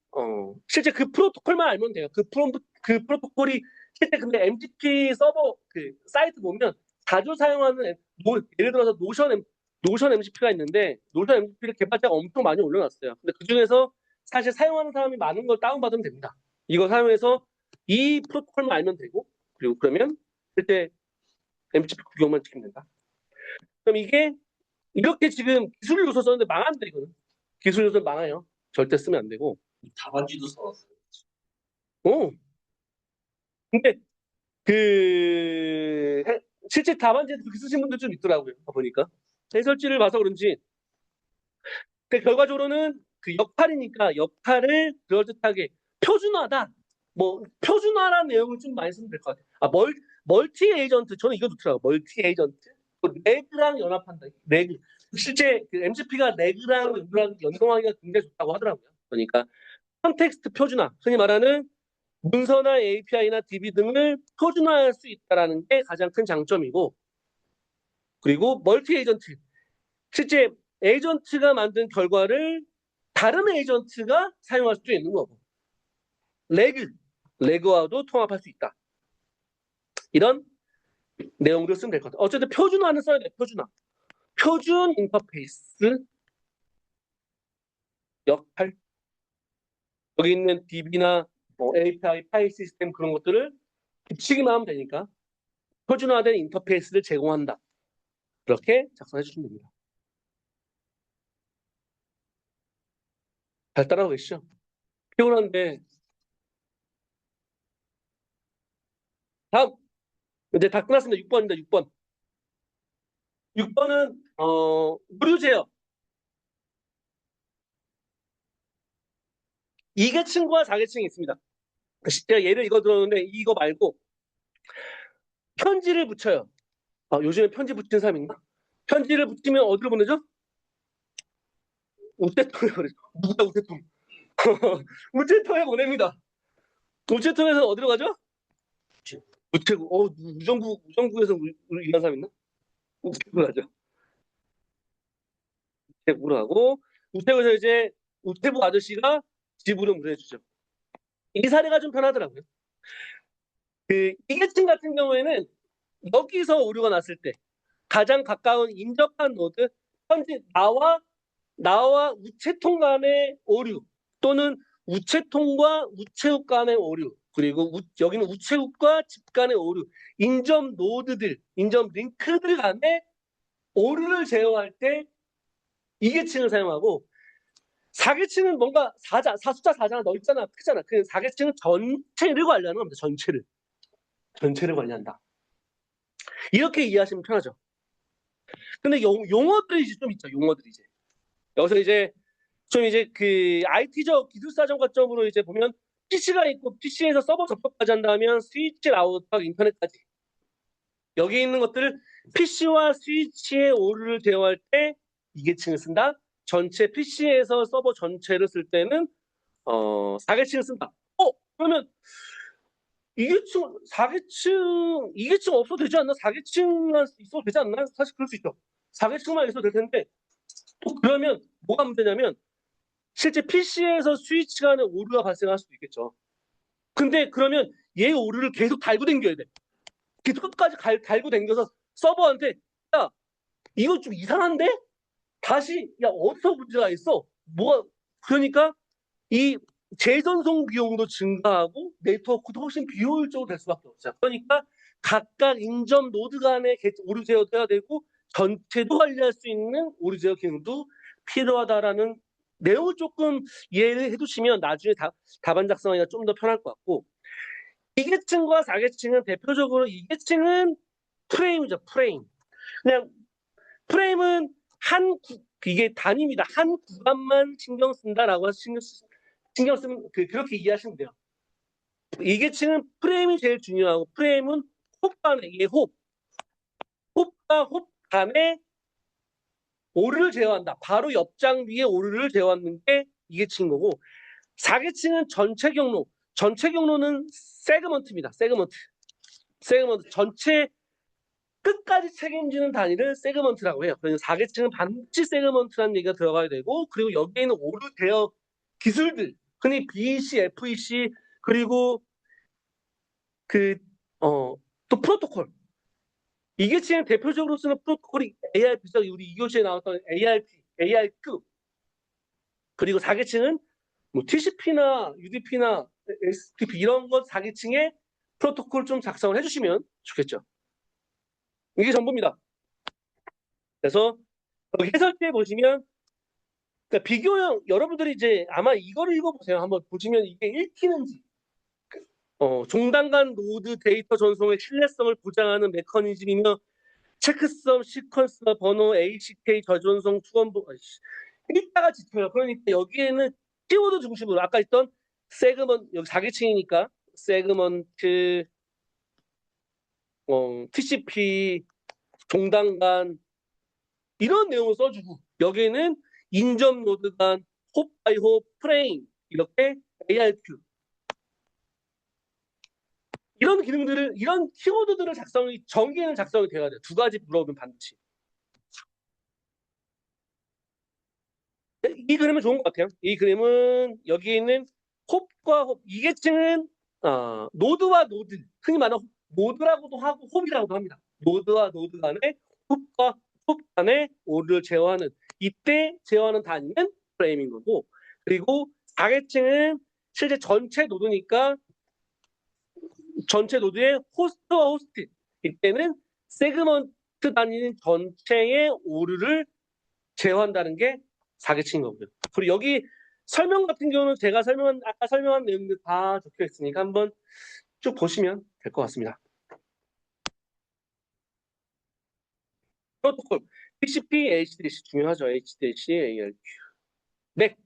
실제 그 프로토콜만 알면 돼요. 그 프로토콜이 실제 근데 MCP 서버 그 사이트 보면 자주 사용하는 예를 들어서 노션 MCP가 있는데 노션 MCP를 개발자가 엄청 많이 올려놨어요. 근데 그 중에서 사실 사용하는 사람이 많은 걸 다운받으면 됩니다. 이거 사용해서 이 프로토콜만 알면 되고, 그리고 그러면 그때 MCP 구경만 시키면 된다. 그럼 이게 이렇게 지금 기술 요소 썼는데 망한다 이거는. 기술 요소 망해요. 절대 쓰면 안 되고. 답안지도 써놨어요. 어. 근데 실제 답안지에도 그렇게 쓰신 분들 좀 있더라고요. 보니까 해설지를 봐서 그런지. 결과적으로는 그 역할이니까 역할을 그럴듯하게 표준화다. 뭐 표준화라는 내용을 좀 많이 쓰면 될 것 같아요. 멀티 에이전트 저는 이거 좋더라고요. 멀티 에이전트 레그랑 연합한다. 레그 실제 그 MCP가 레그랑 연동하기가 굉장히 좋다고 하더라고요. 그러니까 컨텍스트 표준화, 흔히 말하는 문서나 API나 DB 등을 표준화할 수 있다는 게 가장 큰 장점이고, 그리고 멀티 에이전트 실제 에이전트가 만든 결과를 다른 에이전트가 사용할 수도 있는 거고, 레그와도 통합할 수 있다. 이런 내용으로 쓰면 될 것 같아요. 어쨌든 표준화는 써야 돼요. 표준 인터페이스 역할, 여기 있는 DB나 API 파일 시스템 그런 것들을 붙이기만 하면 되니까 표준화된 인터페이스를 제공한다. 그렇게 작성해 주시면 됩니다. 잘 따라오고 계시죠? 피곤한데. 다음 이제 다 끝났습니다. 6번입니다. 6번. 6번은 무료 제어. 이계층과 4계층이 있습니다. 제가 예를 이거 들었는데 이거 말고 편지를 붙여요. 요즘에 편지 붙이는 사람인가? 편지를 붙이면 어디로 보내죠? 우체통에 보내죠. 누가 우체통? 우체통에 보냅니다. 우체통에서 어디로 가죠? 우체국. 우정국에서 일하는 사람 있나? 우체국으로 가죠. 우체국으로 하고, 우체국에서 이제 우체부 아저씨가 집으로 보내주죠. 이 사례가 좀 편하더라고요. 이계층 같은 경우에는 여기서 오류가 났을 때 가장 가까운 인접한 노드, 현재 나와 우체통 간의 오류, 또는 우체통과 우체국 간의 오류, 그리고 여기는 우체국과 집 간의 오류, 인접 노드들, 인접 링크들 간의 오류를 제어할 때 이계층을 사용하고, 4계층은 뭔가 숫자 4잖아, 넓잖아, 크잖아. 그 4계층은 전체를 관리하는 겁니다. 전체를 관리한다. 이렇게 이해하시면 편하죠. 근데 용어들이 좀 있죠. 용어들이 이제 여기서 이제 좀 이제 그 IT적 기술사정 관점으로 이제 보면 PC가 있고 PC에서 서버 접속까지 한다면 스위치 라우터 인터넷까지, 여기 있는 것들을 PC와 스위치의 오류를 제어할 때 이계층을 쓴다. 전체 PC에서 서버 전체를 쓸 때는 4계층을 쓴다. 그러면 2계층 없어도 되지 않나? 4계층만 있어도 되지 않나? 사실 그럴 수 있죠. 4계층만 있어도 될 텐데, 또 그러면 뭐가 문제냐면 실제 PC에서 스위치 간에 오류가 발생할 수도 있겠죠. 근데 그러면 얘 오류를 계속 달고 당겨야 돼. 계속 끝까지 달고 당겨서 서버한테, 야, 이거 좀 이상한데? 다시, 야, 어디서 문제가 있어? 그러니까 이 재전송 비용도 증가하고 네트워크도 훨씬 비효율적으로 될 수밖에 없죠. 그러니까 각각 인접 노드 간의 오류 제어도 해야 되고 전체도 관리할 수 있는 오류 제어 기능도 필요하다라는 내용을 조금 이해를 해두시면 나중에 답안 작성하기가 좀 더 편할 것 같고, 2계층과 4계층은 대표적으로 2계층은 프레임이죠. 그냥 프레임은 이게 단위입니다. 한 구간만 신경 쓴다라고 신경 쓰면 그렇게 이해하시면 돼요. 2계층은 프레임이 제일 중요하고, 프레임은 이게 홉과 홉 간의 오류를 제어한다. 바로 옆 장비의 오류를 제어하는 게 2계층인 거고, 4계층은 전체 경로는 세그먼트입니다. 세그먼트 전체 끝까지 책임지는 단위를 세그먼트라고 해요. 그래서 4계층은 반드시 세그먼트라는 얘기가 들어가야 되고, 그리고 여기에 있는 오류 대여 기술들, 흔히 BEC, FEC, 그리고 또 프로토콜. 2계층은 대표적으로 쓰는 프로토콜이 ARP죠. 우리 2교시에 나왔던 AR급. 그리고 4계층은 뭐 TCP나 UDP나 STP 이런 것 4계층의 프로토콜 좀 작성을 해주시면 좋겠죠. 이게 전부입니다. 그래서 여기 해설지에 보시면 그러니까 비교형 여러분들이 이제 아마 이거를 읽어보세요. 한번 보시면 이게 읽히는지 종단 간 노드 데이터 전송의 신뢰성을 보장하는 메커니즘이며 체크섬, 시퀀서, 번호, HK, 저전송, 투원부 읽다가 지쳐요. 그러니까 여기에는 키워드 중심으로 아까 있던 세그먼트 여기 4계층이니까 세그먼트, TCP, 종단간 이런 내용을 써주고 여기에는 인접 노드 간, 홉 바이 홉, 프레임 이렇게 ARQ 이런 기능들을 이런 키워드들을 정의는 작성이 돼야 돼요. 두 가지 물어보면 반드시. 이 그림은 좋은 것 같아요. 이 그림은 여기 있는 홉과 홉 이 계층은 노드와 노드 흔히 말하는 노드라고도 하고 홉이라고도 합니다. 노드와 노드 간의 홉과 홉 간의 오를 제어하는 이때 제어하는 단위는 프레임인 거고 그리고 4계층은 실제 전체 노드니까 전체 노드의 호스트와 호스트 이때는 세그먼트 단위는 전체의 오류를 제어한다는 게 4계층인 거고요. 그리고 여기 설명 같은 경우는 제가 아까 설명한 내용들 다 적혀 있으니까 한번 쭉 보시면 될 것 같습니다. 프로토콜 TCP, HDC 중요하죠. HDC, ARQ. 맥.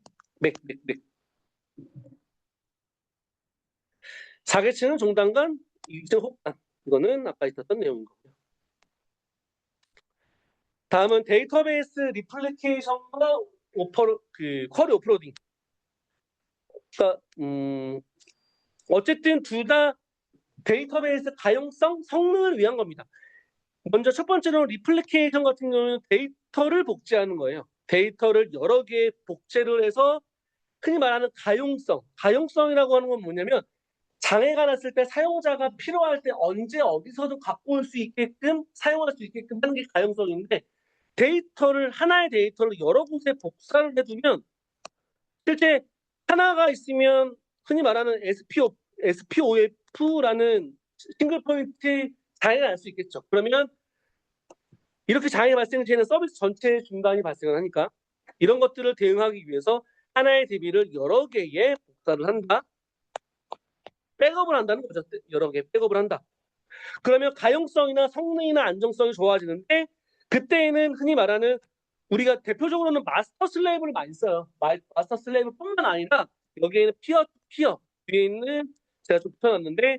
4계층은 종단간, 2층 혹단. 이거는 아까 있었던 내용인 거고요. 다음은 데이터베이스 리플리케이션과 쿼리 오프로딩. 그러니까 어쨌든 둘 다 데이터베이스 가용성, 성능을 위한 겁니다. 먼저 첫 번째로 리플리케이션 같은 경우는 데이터를 복제하는 거예요. 데이터를 여러 개 복제를 해서 흔히 말하는 가용성이라고 하는 건 뭐냐면 장애가 났을 때 사용자가 필요할 때 언제 어디서도 갖고 올 수 있게끔 사용할 수 있게끔 하는 게 가용성인데 하나의 데이터를 여러 곳에 복사를 해두면 실제 하나가 있으면 흔히 말하는 SPOF라는 싱글 포인트 장애가 날 수 있겠죠. 그러면 이렇게 장애 발생 시에는 서비스 전체의 중단이 발생을 하니까 이런 것들을 대응하기 위해서 하나의 DB를 여러 개의 복사를 한다. 백업을 한다는 거죠. 여러 개 백업을 한다. 그러면 가용성이나 성능이나 안정성이 좋아지는데 그때에는 흔히 말하는 우리가 대표적으로는 마스터 슬레이브를 많이 써요. 마스터 슬레이브뿐만 아니라 여기에는 피어 투 피어 뒤에 있는 제가 좀 붙여놨는데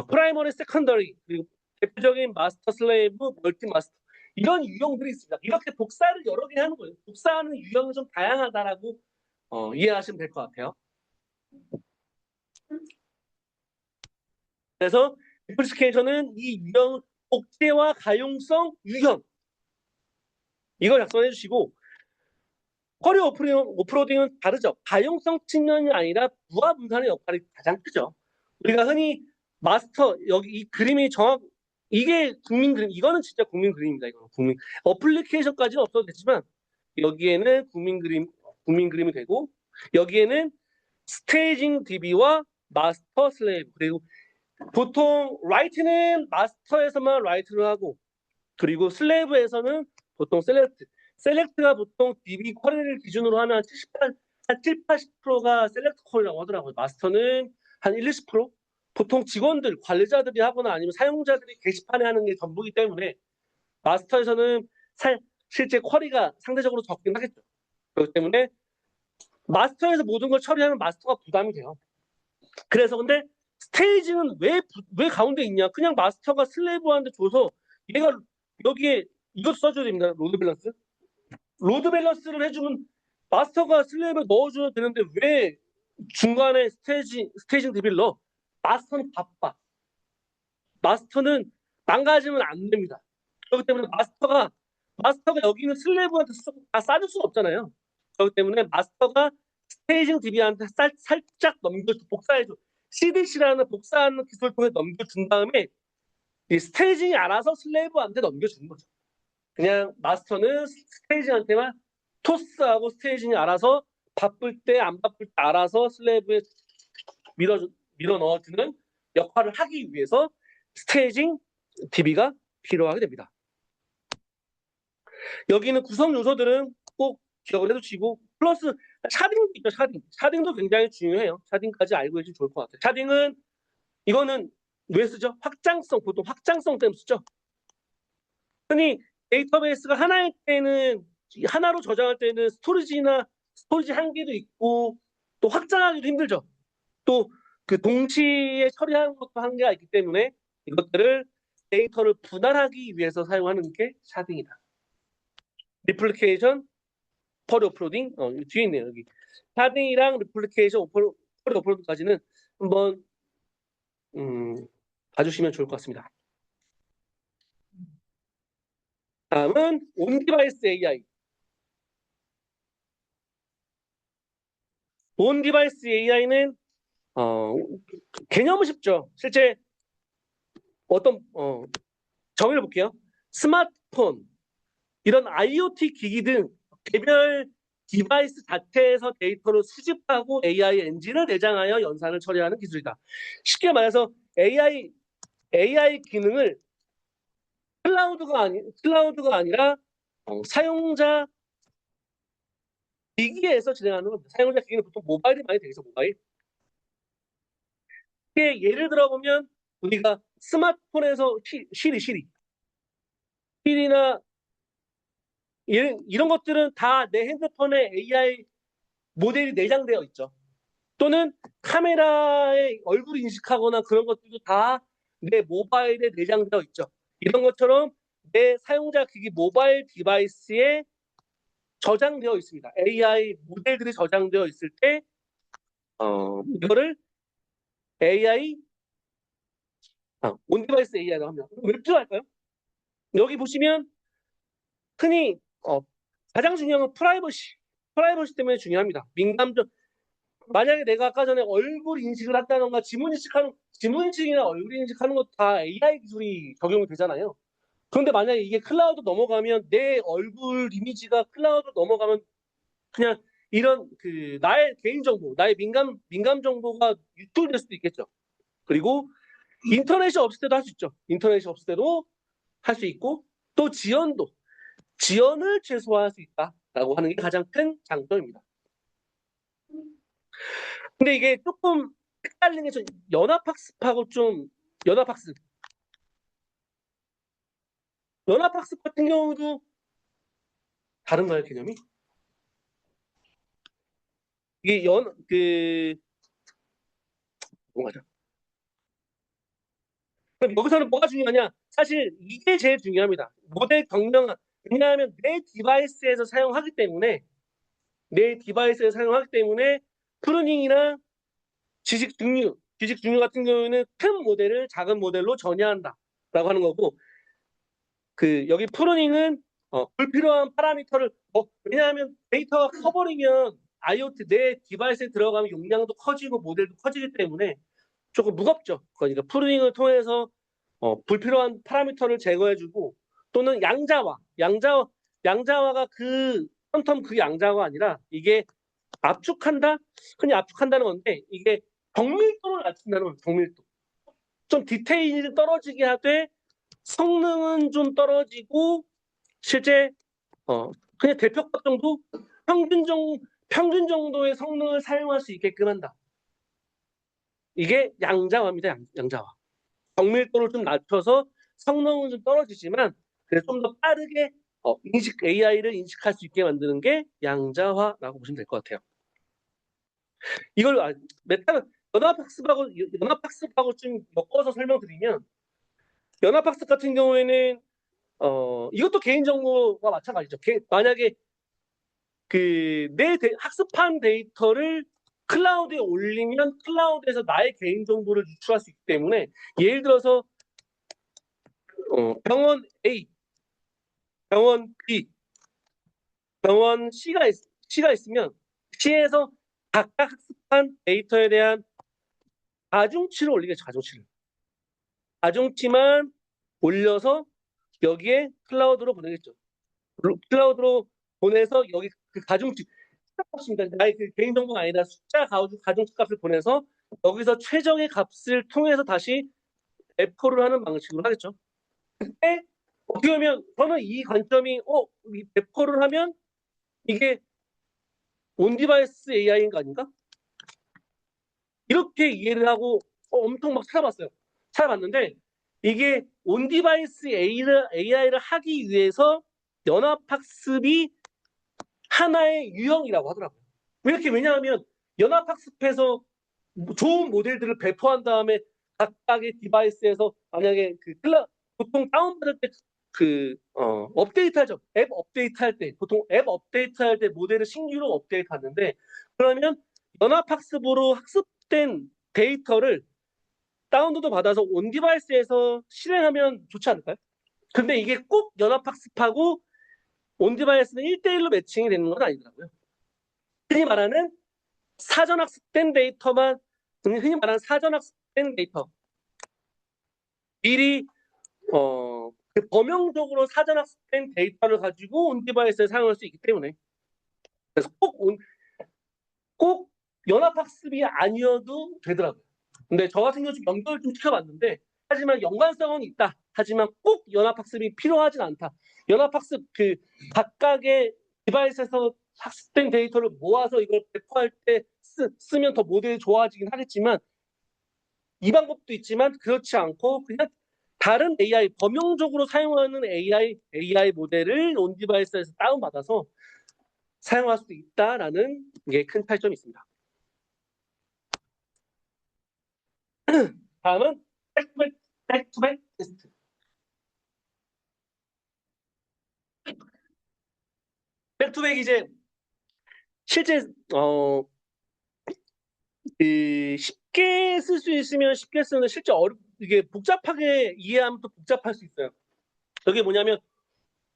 프라이머리, 세컨더리 그리고 대표적인 마스터 슬레이브, 멀티 마스터 이런 유형들이 있습니다. 이렇게 복사를 여러 개 하는 거예요. 복사하는 유형은 좀 다양하다라고 이해하시면 될 것 같아요. 그래서 리플리케이션은 이 유형 복제와 가용성 유형 이걸 작성해 주시고 쿼리 오프로딩은 다르죠. 가용성 측면이 아니라 부하 분산의 역할이 가장 크죠. 우리가 흔히 마스터 여기 이 그림이 이게 국민 그림 이거는 진짜 국민 그림입니다. 이거 국민 어플리케이션까지는 없어도 되지만 여기에는 국민 그림이 되고 여기에는 스테이징 DB와 마스터 슬레이브 그리고 보통 라이트는 마스터에서만 라이트를 하고 그리고 슬레이브에서는 보통 셀렉트가 보통 DB 쿼리를 기준으로 하면 한 7, 80%가 셀렉트 쿼리라고 하더라고요. 마스터는 한 1, 20%? 보통 직원들, 관리자들이 하거나 아니면 사용자들이 게시판에 하는 게 전부이기 때문에 마스터에서는 실제 쿼리가 상대적으로 적긴 하겠죠. 그렇기 때문에 마스터에서 모든 걸 처리하면 마스터가 부담이 돼요. 그래서 근데 스테이지는 왜 가운데 있냐? 그냥 마스터가 슬레이브한테 줘서 얘가 여기에 이것 써줘야 됩니다. 로드 밸런스. 로드 밸런스를 해주면 마스터가 슬레이브에 넣어줘야 되는데 왜 중간에 스테이징 DB를 넣어? 마스터는 바빠. 마스터는 망가지면 안 됩니다. 그렇기 때문에 마스터가 여기 있는 슬레이브한테 다 싸줄 수가 없잖아요. 그렇기 때문에 마스터가 스테이징 DB한테 살짝 복사해줘. CDC라는 복사하는 기술을 통해 넘겨준 다음에 이 스테이징이 알아서 슬레이브한테 넘겨주는 거죠. 그냥 마스터는 스테이징한테만 토스하고 스테이징이 알아서 바쁠 때 안 바쁠 때 알아서 슬래브에 밀어 넣어주는 역할을 하기 위해서 스테이징 DB가 필요하게 됩니다. 여기는 구성 요소들은 꼭 기억을 해두시고 플러스 샤딩도 있죠. 샤딩도 굉장히 중요해요. 샤딩까지 알고 계시면 좋을 것 같아요. 샤딩은 이거는 왜 쓰죠? 확장성, 보통 확장성 때문에 쓰죠. 흔히 데이터베이스가 하나일 때는 하나로 저장할 때는 스토리지 한계도 있고 또 확장하기도 힘들죠. 또 그 동시에 처리하는 것도 한계가 있기 때문에 이것들을 데이터를 분할하기 위해서 사용하는 게 샤딩이다. 리플리케이션, 퍼리 오프로딩, 뒤에 있네요 여기. 샤딩이랑 리플리케이션, 퍼리 오프로딩까지는 한번 봐주시면 좋을 것 같습니다. 다음은 온디바이스 AI. 온디바이스 AI는 개념은 쉽죠. 실제 어떤 정의를 볼게요. 스마트폰, 이런 IoT 기기 등 개별 디바이스 자체에서 데이터를 수집하고 AI 엔진을 내장하여 연산을 처리하는 기술이다. 쉽게 말해서 AI 기능을 클라우드가 아니라 사용자 기기에서 진행하는 겁니다. 사용자 기기는 보통 모바일이 많이 되겠죠, 모바일. 예를 들어보면 우리가 스마트폰에서 시리나 이런 것들은 다 내 핸드폰에 AI 모델이 내장되어 있죠. 또는 카메라에 얼굴 인식하거나 그런 것들도 다 내 모바일에 내장되어 있죠. 이런 것처럼 내 사용자 기기 모바일 디바이스에 저장되어 있습니다. AI 모델들이 저장되어 있을 때 이거를 AI 온디바이스 AI라고 합니다. 왜 필요할까요? 여기 보시면 흔히 가장 중요한 건 프라이버시 때문에 중요합니다. 민감적 만약에 내가 아까 전에 얼굴 인식을 한다던가 지문 인식이나 얼굴 인식하는 것 다 AI 기술이 적용이 되잖아요. 그런데 만약에 이게 클라우드 넘어가면 내 얼굴 이미지가 클라우드 넘어가면 그냥 이런 그 나의 개인 정보, 나의 민감 정보가 유출될 수도 있겠죠. 그리고 인터넷이 없을 때도 할 수 있죠. 인터넷이 없을 때도 할 수 있고 또 지연을 최소화할 수 있다라고 하는 게 가장 큰 장점입니다. 근데 이게 조금 헷갈리는 게 연합학습하고 좀 연합학습 연합학습 같은 경우도 다른가요, 개념이? 이게 뭐가죠? 그럼 여기서는 뭐가 중요하냐? 사실 이게 제일 중요합니다. 모델 경영학. 왜냐하면 내 디바이스에서 사용하기 때문에 프루닝이나 지식 중류 같은 경우에는 큰 모델을 작은 모델로 전이한다라고 하는 거고, 여기 프루닝은 불필요한 파라미터를 왜냐하면 데이터가 커버리면 IoT 내 디바이스에 들어가면 용량도 커지고 모델도 커지기 때문에 조금 무겁죠. 그러니까 프루닝을 통해서 불필요한 파라미터를 제거해주고 또는 양자화가 텀텀 그 양자화가 아니라 이게 압축한다? 흔히 압축한다는 건데 이게 정밀도를 낮춘다는 거예요. 정밀도. 좀 디테일이 떨어지게 하되 성능은 좀 떨어지고 실제 그냥 대표값 정도 평균 정도의 성능을 사용할 수 있게끔 한다. 이게 양자화입니다. 양자화. 정밀도를 좀 낮춰서 성능은 좀 떨어지지만 좀 더 빠르게 AI를 인식할 수 있게 만드는 게 양자화라고 보시면 될 것 같아요. 이걸 연합학습하고 좀 엮어서 설명드리면 연합학습 같은 경우에는 이것도 개인정보와 마찬가지죠. 만약에 내 학습한 데이터를 클라우드에 올리면 클라우드에서 나의 개인정보를 유출할 수 있기 때문에 예를 들어서 병원 A, 병원 B, 병원 C가 있으면 C에서 각각 학습한 데이터에 대한 가중치를 올리겠죠. 가중치만 올려서 여기에 클라우드로 보내겠죠. 클라우드로 보내서 여기 그 숫자값입니다. 나의 그 개인정보가 아니라 숫자 가중값을 보내서 여기서 최적의 값을 통해서 다시 배포를 하는 방식으로 하겠죠. 그때 어떻게 보면 저는 이 관점이 이 배포를 하면 이게 온디바이스 AI인 거 아닌가? 이렇게 이해를 하고 엄청 막 찾아봤어요. 찾아봤는데 이게 온디바이스 AI를 하기 위해서 연합학습이 하나의 유형이라고 하더라고요. 왜냐하면 연합학습해서 좋은 모델들을 배포한 다음에 각각의 디바이스에서 만약에 보통 다운받을 때 업데이트 하죠. 앱 업데이트 할 때, 보통 앱 업데이트 할 때 모델을 신규로 업데이트 하는데, 그러면 연합학습으로 학습된 데이터를 다운로드 받아서 온 디바이스에서 실행하면 좋지 않을까요? 근데 이게 꼭 연합학습하고 온 디바이스는 1대1로 매칭이 되는 건 아니더라고요. 흔히 말하는 사전학습된 데이터만, 흔히 말하는 사전학습된 데이터. 미리 그 범용적으로 사전학습된 데이터를 가지고 온 디바이스에 사용할 수 있기 때문에, 그래서 꼭 연합학습이 아니어도 되더라고요. 근데 저 같은 경우 좀 연결을 좀 시켜봤는데, 하지만 연관성은 있다. 하지만 꼭 연합학습이 필요하진 않다. 연합학습 각각의 디바이스에서 학습된 데이터를 모아서 이걸 배포할 때 쓰면 더 모델이 좋아지긴 하겠지만, 이 방법도 있지만 그렇지 않고 그냥 다른 AI, 범용적으로 사용하는 AI 모델을 온 디바이스에서 다운받아서 사용할 수 있다라는 게 큰 차이점이 있습니다. 다음은 백투백 테스트. 백투백 이제 실제 쉽게 쓸 수 있으면 쉽게 쓰는 실제 이게 복잡하게 이해하면 또 복잡할 수 있어요. 여기 뭐냐면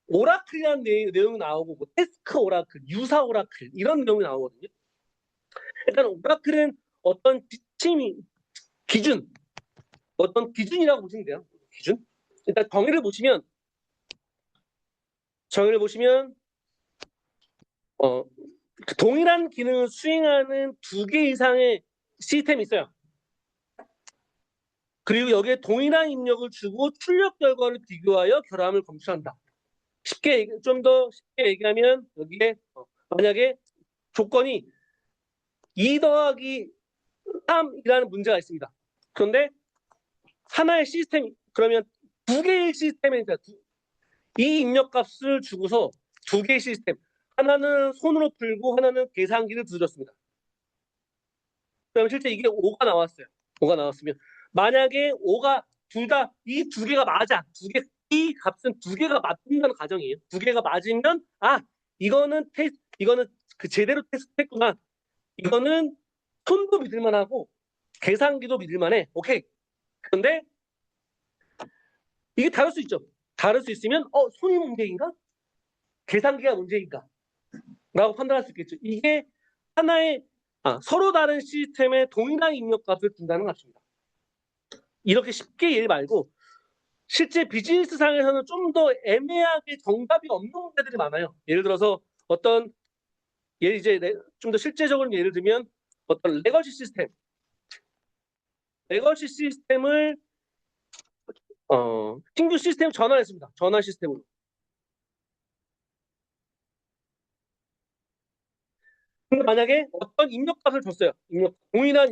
오라클이라는 내용이 나오고 뭐 태스크 오라클, 유사 오라클 이런 내용이 나오거든요. 일단 오라클은 어떤 기준, 어떤 기준이라고 보시면 돼요. 기준. 일단 정의를 보시면 동일한 기능을 수행하는 2개 이상의 시스템이 있어요. 그리고 여기에 동일한 입력을 주고 출력 결과를 비교하여 결함을 검출한다. 좀 더 쉽게 얘기하면 여기에 만약에 조건이 2 더하기 3이라는 문제가 있습니다. 그런데 하나의 시스템, 그러면 2개의 시스템이니까 이 입력값을 주고서 2개의 시스템, 하나는 손으로 풀고 하나는 계산기를 두드렸습니다. 그럼 실제 이게 5가 나왔어요. 5가 나왔으면 만약에 5가 이 2개가 맞아. 이 값은 2개가 맞는다는 가정이에요. 2개가 맞으면 이거는 제대로 테스트했구나. 이거는 손도 믿을만하고 계산기도 믿을만해. 오케이. 그런데 이게 다를 수 있죠. 다를 수 있으면 손이 문제인가? 계산기가 문제인가? 라고 판단할 수 있겠죠. 이게 하나의 서로 다른 시스템에 동일한 입력값을 준다는 것입니다. 이렇게 쉽게 얘기 말고 실제 비즈니스 상에서는 좀 더 애매하게 정답이 없는 문제들이 많아요. 예를 들어서 이제 좀 더 실제적으로 예를 들면 어떤 레거시 시스템을 신규 시스템 전환했습니다. 전환 시스템으로. 근데 만약에 어떤 입력값을 줬어요. 동일한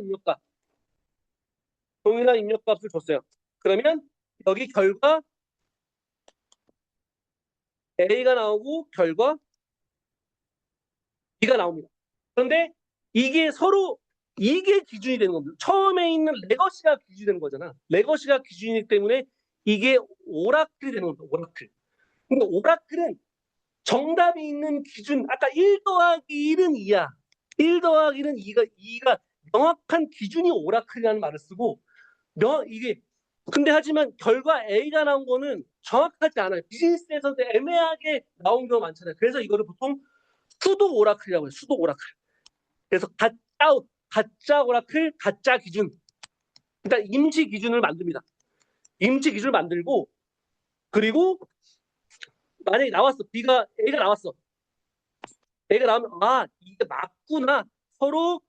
입력값을 줬어요. 그러면 여기 결과 A가 나오고 결과 B가 나옵니다. 그런데 이게 기준이 되는 겁니다. 처음에 있는 레거시가 기준이 되는 거잖아. 레거시가 기준이기 때문에 이게 오라클이 되는 겁니다. 오라클. 근데 오라클은 정답이 있는 기준, 아까 1 더하기 1은 2야. 1 더하기 1은 2가 명확한 기준이 오라클이라는 말을 쓰고, 이게, 근데 하지만 결과 A가 나온 거는 정확하지 않아요. 비즈니스에서 애매하게 나온 경우가 많잖아요. 그래서 이거를 보통 수도 오라클이라고 해요. 수도 오라클. 그래서 가짜 오라클, 가짜 기준. 일단 임시 기준을 만듭니다. 임시 기준을 만들고, 그리고 만약에 A가 나왔어. A가 나오면 아 이게 맞구나. 서로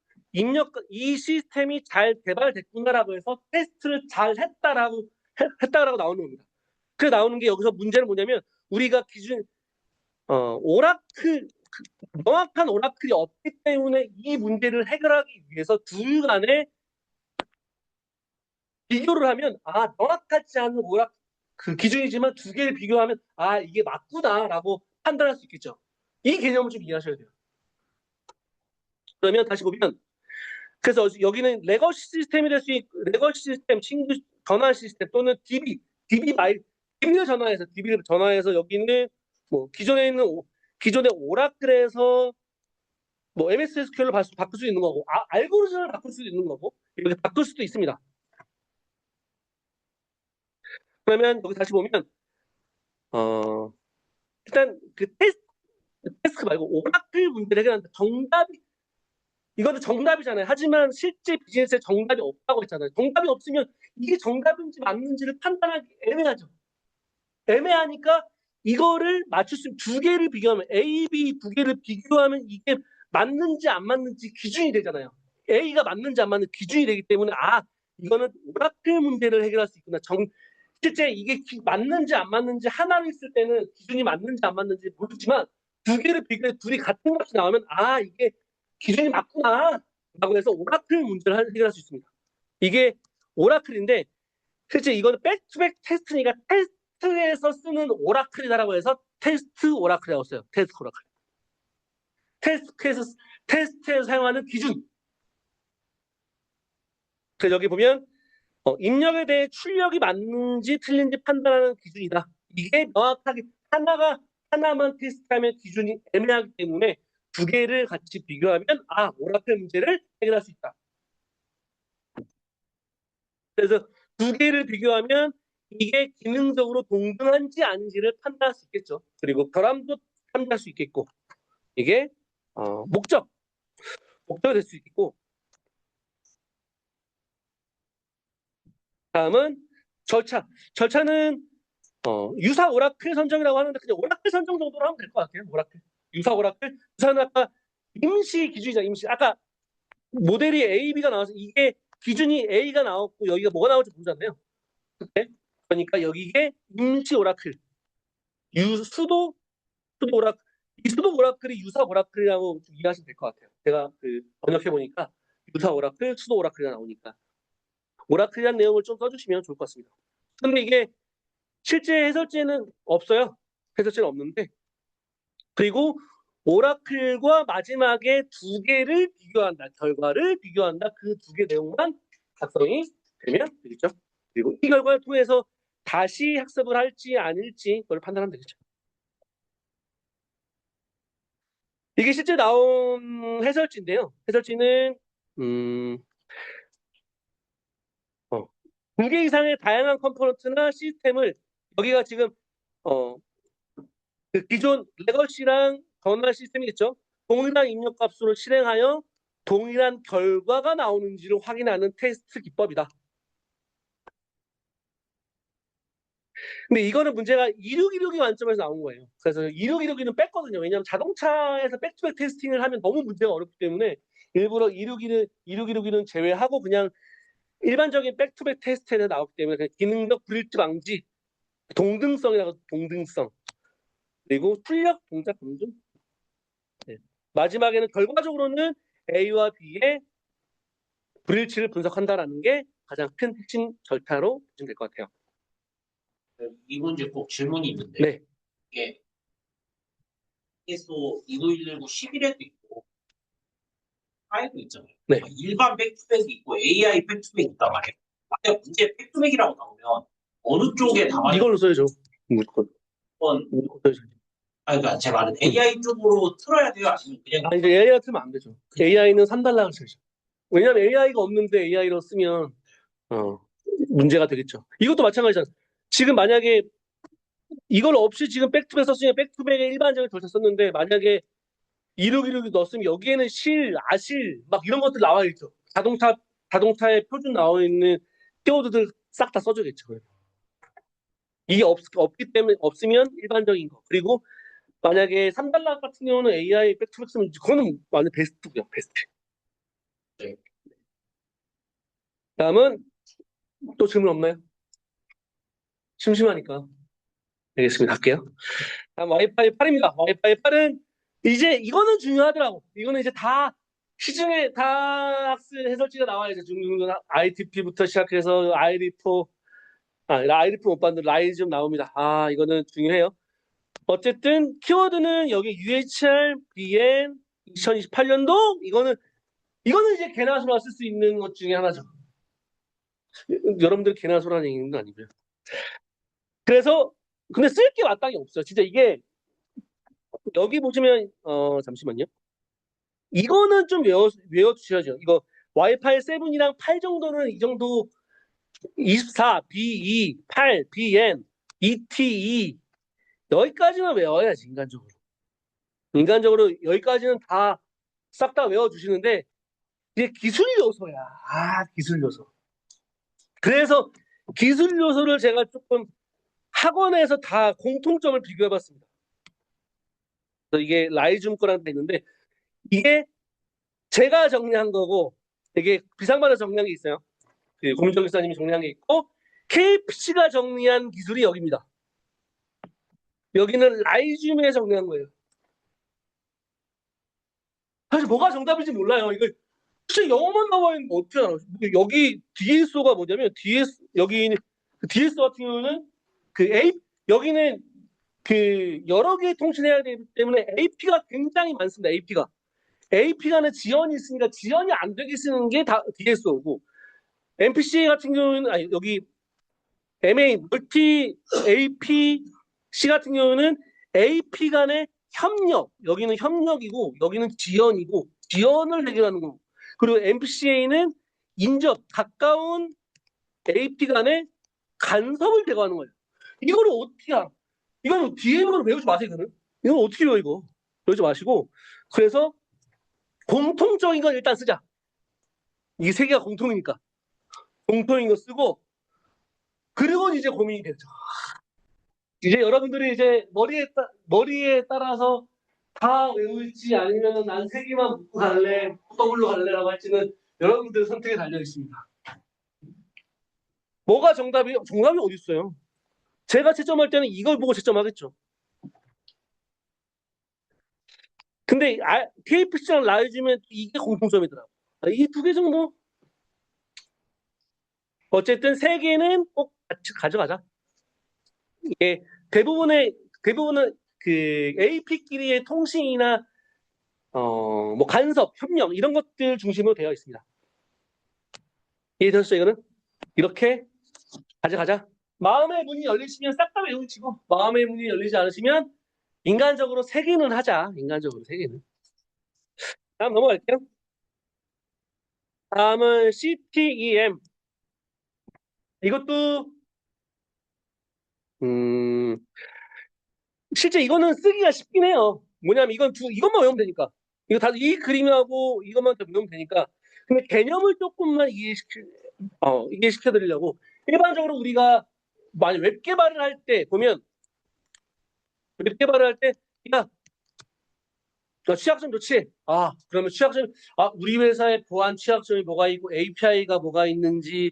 이 시스템이 잘 개발됐구나라고 해서 테스트를 잘 했다라고 나오는 겁니다. 그 나오는 게 여기서 문제는 뭐냐면 우리가 오라클 명확한 오라클이 없기 때문에 이 문제를 해결하기 위해서 둘 간에 비교를 하면 명확하지 않은 그 기준이지만 두 개를 비교하면 이게 맞구나라고 판단할 수 있겠죠. 이 개념을 좀 이해하셔야 돼요. 그러면 다시 보면 그래서 여기는 레거시 시스템이 될 수 있고 레거시 시스템, 친구 전환 시스템 또는 DB를 전환해서 여기는 뭐 기존의 오라클에서 뭐 MS SQL로 바꿀 수 있는 거고 알고리즘을 바꿀 수도 있는 거고 이렇게 바꿀 수도 있습니다. 그러면 여기 다시 보면 일단 그 테스트 말고 오라클 문제를 해결하는데 이거는 정답이잖아요. 하지만 실제 비즈니스에 정답이 없다고 했잖아요. 정답이 없으면 이게 정답인지 맞는지를 판단하기 애매하죠. 애매하니까 이거를 맞출 수 있는 두 개를 비교하면 A, B 두 개를 비교하면 이게 맞는지 안 맞는지 기준이 되잖아요. A가 맞는지 안 맞는 기준이 되기 때문에 이거는 오라클 문제를 해결할 수 있구나. 실제 이게 맞는지 안 맞는지 하나를 있을 때는 기준이 맞는지 안 맞는지 모르지만 두 개를 비교해 둘이 같은 값이 나오면 이게 기준이 맞구나 라고 해서 오라클 문제를 해결할 수 있습니다. 이게 오라클인데 실제 이거는 백투백 테스트니까 테스트에서 쓰는 오라클이다라고 해서 테스트 오라클이라고 써요. 테스트 오라클. 테스트에서 사용하는 기준. 그래서 여기 보면 입력에 대해 출력이 맞는지 틀린지 판단하는 기준이다. 이게 명확하게 하나만 테스트하면 기준이 애매하기 때문에 두 개를 같이 비교하면 오라클 문제를 해결할 수 있다. 그래서 두 개를 비교하면 이게 기능적으로 동등한지 아닌지를 판단할 수 있겠죠. 그리고 결함도 탐지할 수 있겠고 이게 목적이 될 수 있겠고 다음은 절차는 유사 오라클 선정이라고 하는데 그냥 오라클 선정 정도로 하면 될 것 같아요. 유사 오라클 유사는 아까 임시 기준이잖아. 임시 아까 모델이 A, B가 나와서 이게 기준이 A가 나왔고 여기가 뭐가 나올지 모르잖아요. 그때 그러니까 여기에 임시 오라클 수도 오라클 이 수도 오라클이 유사 오라클이라고 이해하시면 될 것 같아요. 제가 번역해 보니까 유사 오라클, 수도 오라클이 나오니까 오라클이라는 내용을 좀 써주시면 좋을 것 같습니다. 근데 이게 실제 해설지에는 없어요. 해설지는 없는데 그리고 오라클과 마지막에 두 개를 비교한다. 결과를 비교한다. 그 두 개 내용만 작성이 되면 되겠죠. 그리고 이 결과를 통해서 다시 학습을 할지 아닐지 그걸 판단하면 되겠죠. 이게 실제 나온 해설지인데요. 해설지는 두 개 이상의 다양한 컴포넌트나 시스템을 여기가 지금 어, 그 기존 레거시랑 전환 시스템이겠죠. 동일한 입력 값수를 실행하여 동일한 결과가 나오는지를 확인하는 테스트 기법이다. 근데 이거는 문제가 2616이 관점에서 나온 거예요. 그래서 2616은 뺐거든요. 왜냐하면 자동차에서 백투백 테스팅을 하면 너무 문제가 어렵기 때문에 일부러 2616은 제외하고 그냥 일반적인 백투백 테스트에 나왔기 때문에 그냥 기능적 불일치 방지, 동등성이라고 동등성, 그리고 출력 동작 검증. 네. 마지막에는 결과적으로는 A와 B의 불일치를 분석한다라는 게 가장 큰 핵심 절차로 보시면 될 것 같아요. 이 문제 꼭 질문이 있는데 네. 이게 ISO 29119 11에도 있고 8에도 있잖아요. 네. 일반 백투백이 있고 AI 백투백이 있단 말이에요. 만약 문제 백투백이라고 나오면 어느 쪽에 담아야 이걸로 써야죠. 무조건. 써야죠. 그러니까 제 말은 AI 쪽으로 틀어야 돼요? 아니면 그냥 이제 AI가 틀면 안 되죠. AI는 3달러를 써야죠. 왜냐하면 AI가 없는데 AI로 쓰면 문제가 되겠죠. 이것도 마찬가지잖아요. 지금 만약에 이걸 없이 지금 백투백 썼으면 백투백의 일반적인 절차 썼는데 만약에 1616이 넣었으면 여기에는 아실 막 이런 것들 나와 있죠. 자동차에 표준 나와 있는 키워드들 싹 다 써줘야겠죠. 이게 없기 때문에 없으면 일반적인 거. 그리고 만약에 3달러 같은 경우는 AI 백투백스면 그거는 완전 베스트고요. 베스트. 네. 다음은 또 질문 없나요? 심심하니까. 알겠습니다. 할게요. 다음 와이파이 8입니다. 와이파이 8은 이제 이거는 중요하더라고. 이거는 이제 다 시중에 다 학습 해설지가 나와요. 이제 중등 ITP부터 시작해서 아이리포, 아이리포 못 봤는데 라이즘 나옵니다. 아, 이거는 중요해요. 어쨌든 키워드는 여기 UHR, BN 2028년도 이거는 이제 개나 소나 쓸 수 있는 것 중에 하나죠. 여러분들 개나 소라는 얘기는 아니고요. 그래서 근데 쓸 게 마땅히 없어요. 진짜 이게 여기 보시면 잠시만요. 이거는 좀 외워주셔야죠. 이거 와이파이 7이랑 8 정도는 이 정도 24, BE, 8, BN, ETE 여기까지는 외워야지 인간적으로. 인간적으로 여기까지는 다 싹 다 외워주시는데 이게 기술 요소야. 아 기술 요소. 그래서 기술 요소를 제가 조금 학원에서 다 공통점을 비교해봤습니다. 그래서 이게 라이즘 거랑 되는데 이게 제가 정리한 거고 이게 비상반을 정리한 게 있어요. 그 고민정 기사님이 정리한 게 있고 KFC가 정리한 기술이 여기입니다. 여기는 라이즘에 정리한 거예요. 사실 뭐가 정답인지 몰라요. 이거 진짜 영어만 나와 있는 거 어떻게 알아? 여기 DSO가 뭐냐면 여기 그 DS 같은 경우는 그 A 여기는 그 여러 개 통신해야 되기 때문에 AP가 굉장히 많습니다. AP가는 지연이 있으니까 지연이 안 되게 쓰는 게 다 DSO고 MPC 같은 경우는 여기 MA 멀티 APC 같은 경우는 AP 간의 협력 여기는 협력이고 여기는 지연이고 지연을 해결하는 거고 그리고 MPCA는 인접 가까운 AP 간의 간섭을 제거하는 거예요. 이거를 어떻게 알아? 이거는 뒤에 있는 걸 외우지 마세요. 이건 어떻게 외워 이거? 외우지 마시고 그래서 공통적인 건 일단 쓰자. 이게 세 개가 공통이니까 공통인 거 쓰고 그리고 이제 고민이 되죠. 이제 여러분들이 이제 머리에 따라서 다 외울지 아니면 난 세 개만 묻고 갈래, 더블로 갈래라고 할지는 여러분들 선택에 달려 있습니다. 뭐가 정답이요? 정답이 어디 있어요? 제가 채점할 때는 이걸 보고 채점하겠죠. 근데 KFC랑 라이즈면 이게 공통점이더라고. 이 두 개 정도? 어쨌든 세 개는 꼭 같이 가져가자. 이게 대부분은 그 AP끼리의 통신이나 뭐 간섭, 협력 이런 것들 중심으로 되어 있습니다. 이해되셨죠? 이거는 이렇게 가져가자. 마음의 문이 열리시면 싹 다 외우시고 마음의 문이 열리지 않으시면 인간적으로 세 개는 하자. 인간적으로 세 개는. 다음 넘어갈게요. 다음은 CTEM. 이것도 음, 실제 이거는 쓰기가 쉽긴 해요. 뭐냐면 이것만 외우면 되니까. 이거 다 이 그림하고 이것만 외우면 되니까. 근데 개념을 조금만 이해시켜 드리려고 일반적으로 우리가 만약 웹 개발을 할 때 보면 웹 개발을 할 때 야, 취약점 좋지? 그러면 우리 회사의 보안 취약점이 뭐가 있고 API가 뭐가 있는지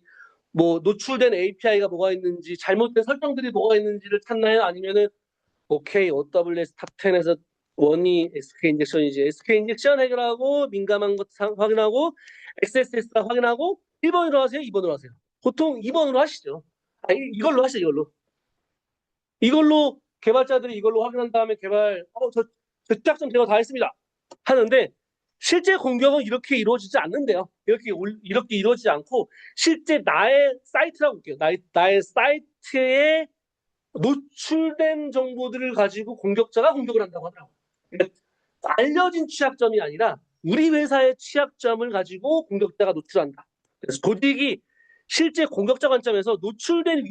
뭐 노출된 API가 뭐가 있는지 잘못된 설정들이 뭐가 있는지를 찾나요? 아니면은 오케이, OWS 탑10에서 원이 SK 인젝션이지. SK 인젝션 해결하고 민감한 것 확인하고 XSS 확인하고 1번으로 하세요? 2번으로 하세요? 보통 2번으로 하시죠. 이걸로 하시죠. 이걸로 개발자들이 이걸로 확인한 다음에 저 작전 제가 다 했습니다. 하는데 실제 공격은 이렇게 이루어지지 않는데요. 이렇게 이루어지지 않고 실제 나의 사이트라고 볼게요. 나의 사이트에 노출된 정보들을 가지고 공격자가 공격을 한다고 하더라고요. 그러니까 알려진 취약점이 아니라 우리 회사의 취약점을 가지고 공격자가 노출한다. 그래서 조직이 실제 공격자 관점에서 노출된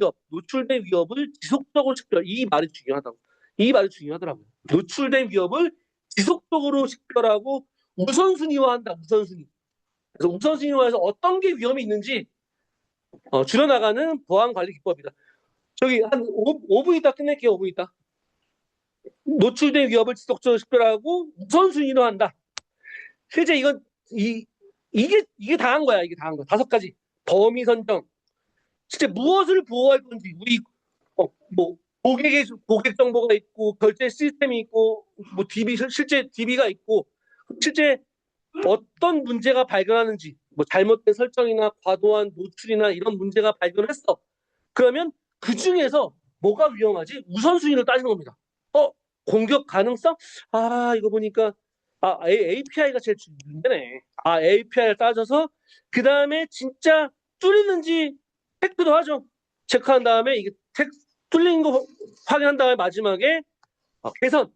위협을 지속적으로 식별. 이 말이 중요하더라고요. 노출된 위협을 지속적으로 식별하고 우선순위화한다. 우선순위. 그래서 우선순위화해서 어떤 게 위험이 있는지 줄여나가는 보안 관리 기법이다. 저기 한 5분 있다 끝낼게요. 5분 있다. 노출된 위협을 지속적으로 식별하고 우선순위로 한다. 실제 이건 이게 다 한 거야. 이게 다 한 거야. 5가지. 범위 선정. 실제 무엇을 보호할 건지 우리 뭐 고객 정보가 있고 결제 시스템이 있고 뭐 DB 실제 DB가 있고 실제 어떤 문제가 발견하는지 뭐 잘못된 설정이나 과도한 노출이나 이런 문제가 발견했어. 그러면 그 중에서 뭐가 위험하지? 우선순위를 따지는 겁니다. 공격 가능성? 이거 보니까 API가 제일 문제네. API를 따져서 그 다음에 진짜 뚫리는지 체크도 하죠. 체크한 다음에 이게 뚫린 거 확인한 다음에 마지막에 개선.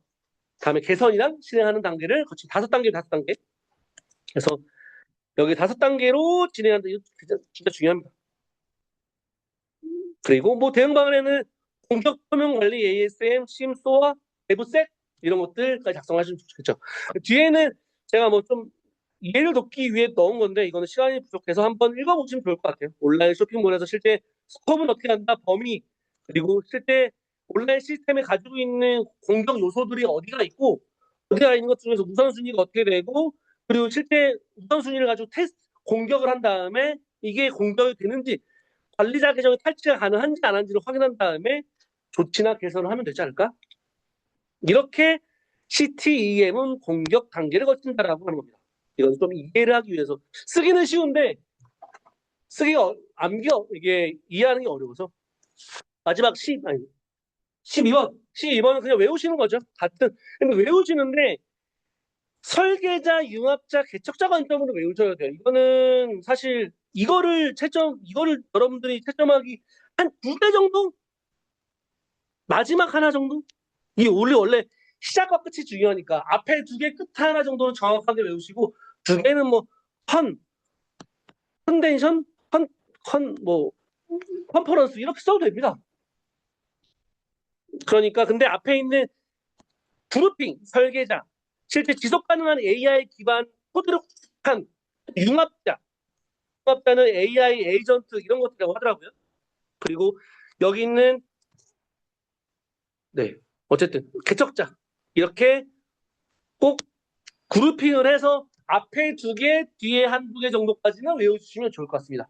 다음에 개선이랑 실행하는 단계를 거친 5단계, 5단계. 그래서 여기 5단계로 진행한다. 이거 진짜 중요합니다. 그리고 뭐 대응 방안에는 공격 표명 관리, ASM, 심소와 내부색 이런 것들까지 작성하시면 좋겠죠. 뒤에는 제가 뭐 좀 이해를 돕기 위해 넣은 건데 이거는 시간이 부족해서 한번 읽어보시면 좋을 것 같아요. 온라인 쇼핑몰에서 실제 스컵은 어떻게 한다, 범위, 그리고 실제 온라인 시스템에 가지고 있는 공격 요소들이 어디가 있고 어디가 있는 것 중에서 우선순위가 어떻게 되고 그리고 실제 우선순위를 가지고 공격을 한 다음에 이게 공격이 되는지 관리자 계정의 탈취가 가능한지 안 한지를 확인한 다음에 조치나 개선을 하면 되지 않을까? 이렇게 CTEM은 공격 단계를 거친다라고 하는 겁니다. 이건 좀 이해를 하기 위해서 쓰기는 쉬운데 쓰기가 이게 이해하는 게 어려워서 마지막 12번은 그냥 외우시는 거죠. 근데 외우시는데 설계자, 융합자, 개척자 관점으로 외우셔야 돼요. 이거는 사실 이거를 여러분들이 채점하기 한 2개 정도? 마지막 하나 정도? 이게 원래 시작과 끝이 중요하니까 앞에 2개, 끝 하나 정도는 정확하게 외우시고 2개는 뭐 컨덴션, 뭐 컨퍼런스 이렇게 써도 됩니다. 그러니까 근데 앞에 있는 그룹핑, 설계자, 실제 지속 가능한 AI 기반 코드를 구축한 융합자는 AI 에이전트 이런 것들이라고 하더라고요. 그리고 여기 있는 어쨌든 개척자 이렇게 꼭 그룹핑을 해서 앞에 2개, 뒤에 1-2개 정도까지는 외워주시면 좋을 것 같습니다.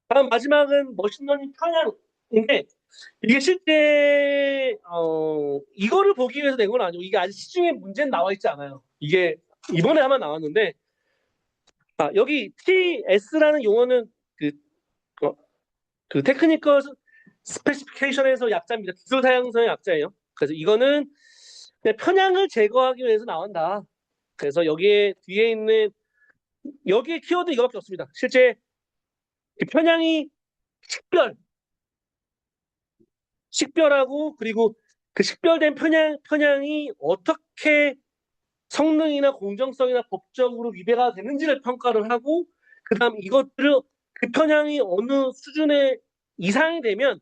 다음 마지막은 머신러닝 편향인데 이게 실제 이거를 보기 위해서 낸 건 아니고 이게 아직 시중에 문제는 나와 있지 않아요. 이게 이번에 아마 나왔는데 여기 TS라는 용어는 그 테크니컬 스페시피케이션에서 약자입니다. 기술 사양서의 약자예요. 그래서 이거는 그냥 편향을 제거하기 위해서 나온다. 그래서 여기에 뒤에 있는 여기에 키워드 이거밖에 없습니다. 실제 편향이 식별하고 그리고 그 식별된 편향이 어떻게 성능이나 공정성이나 법적으로 위배가 되는지를 평가를 하고 그다음 이것들을 그 편향이 어느 수준의 이상이 되면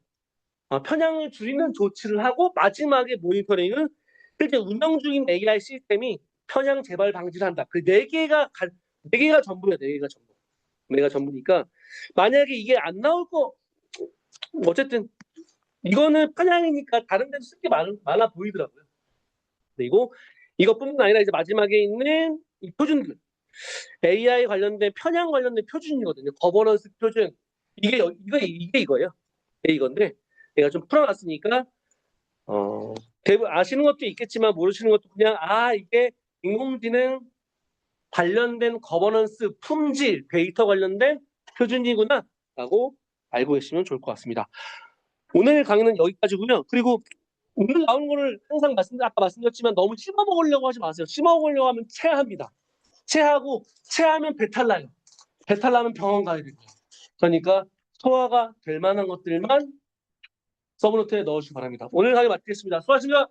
편향을 줄이는 조치를 하고 마지막에 모니터링은 실제 운영 중인 AI 시스템이 편향 재발 방지를 한다. 그 4개가 전부야. 4개가 전부니까 만약에 이게 안 나올 거 어쨌든 이거는 편향이니까 다른 데도 쓸 게 많아 보이더라고요. 그리고 이것뿐만 아니라 이제 마지막에 있는 이 표준들 AI 관련된 편향 관련된 표준이거든요. 거버넌스 표준 이게 이거예요. 이건데 내가 좀 풀어놨으니까 대부분 아시는 것도 있겠지만 모르시는 것도 그냥 이게 인공지능 관련된 거버넌스 품질 데이터 관련된 표준이구나라고 알고 계시면 좋을 것 같습니다. 오늘 강의는 여기까지고요. 그리고 오늘 나오는 거를 항상 아까 말씀드렸지만 너무 씹어 먹으려고 하지 마세요. 씹어 먹으려고 하면 체합니다. 체하면 배탈 나요. 배탈 나면 병원 가야 되고요. 그러니까 소화가 될 만한 것들만 서브노트에 넣어주시기 바랍니다. 오늘 강의 마치겠습니다. 수고하셨습니다.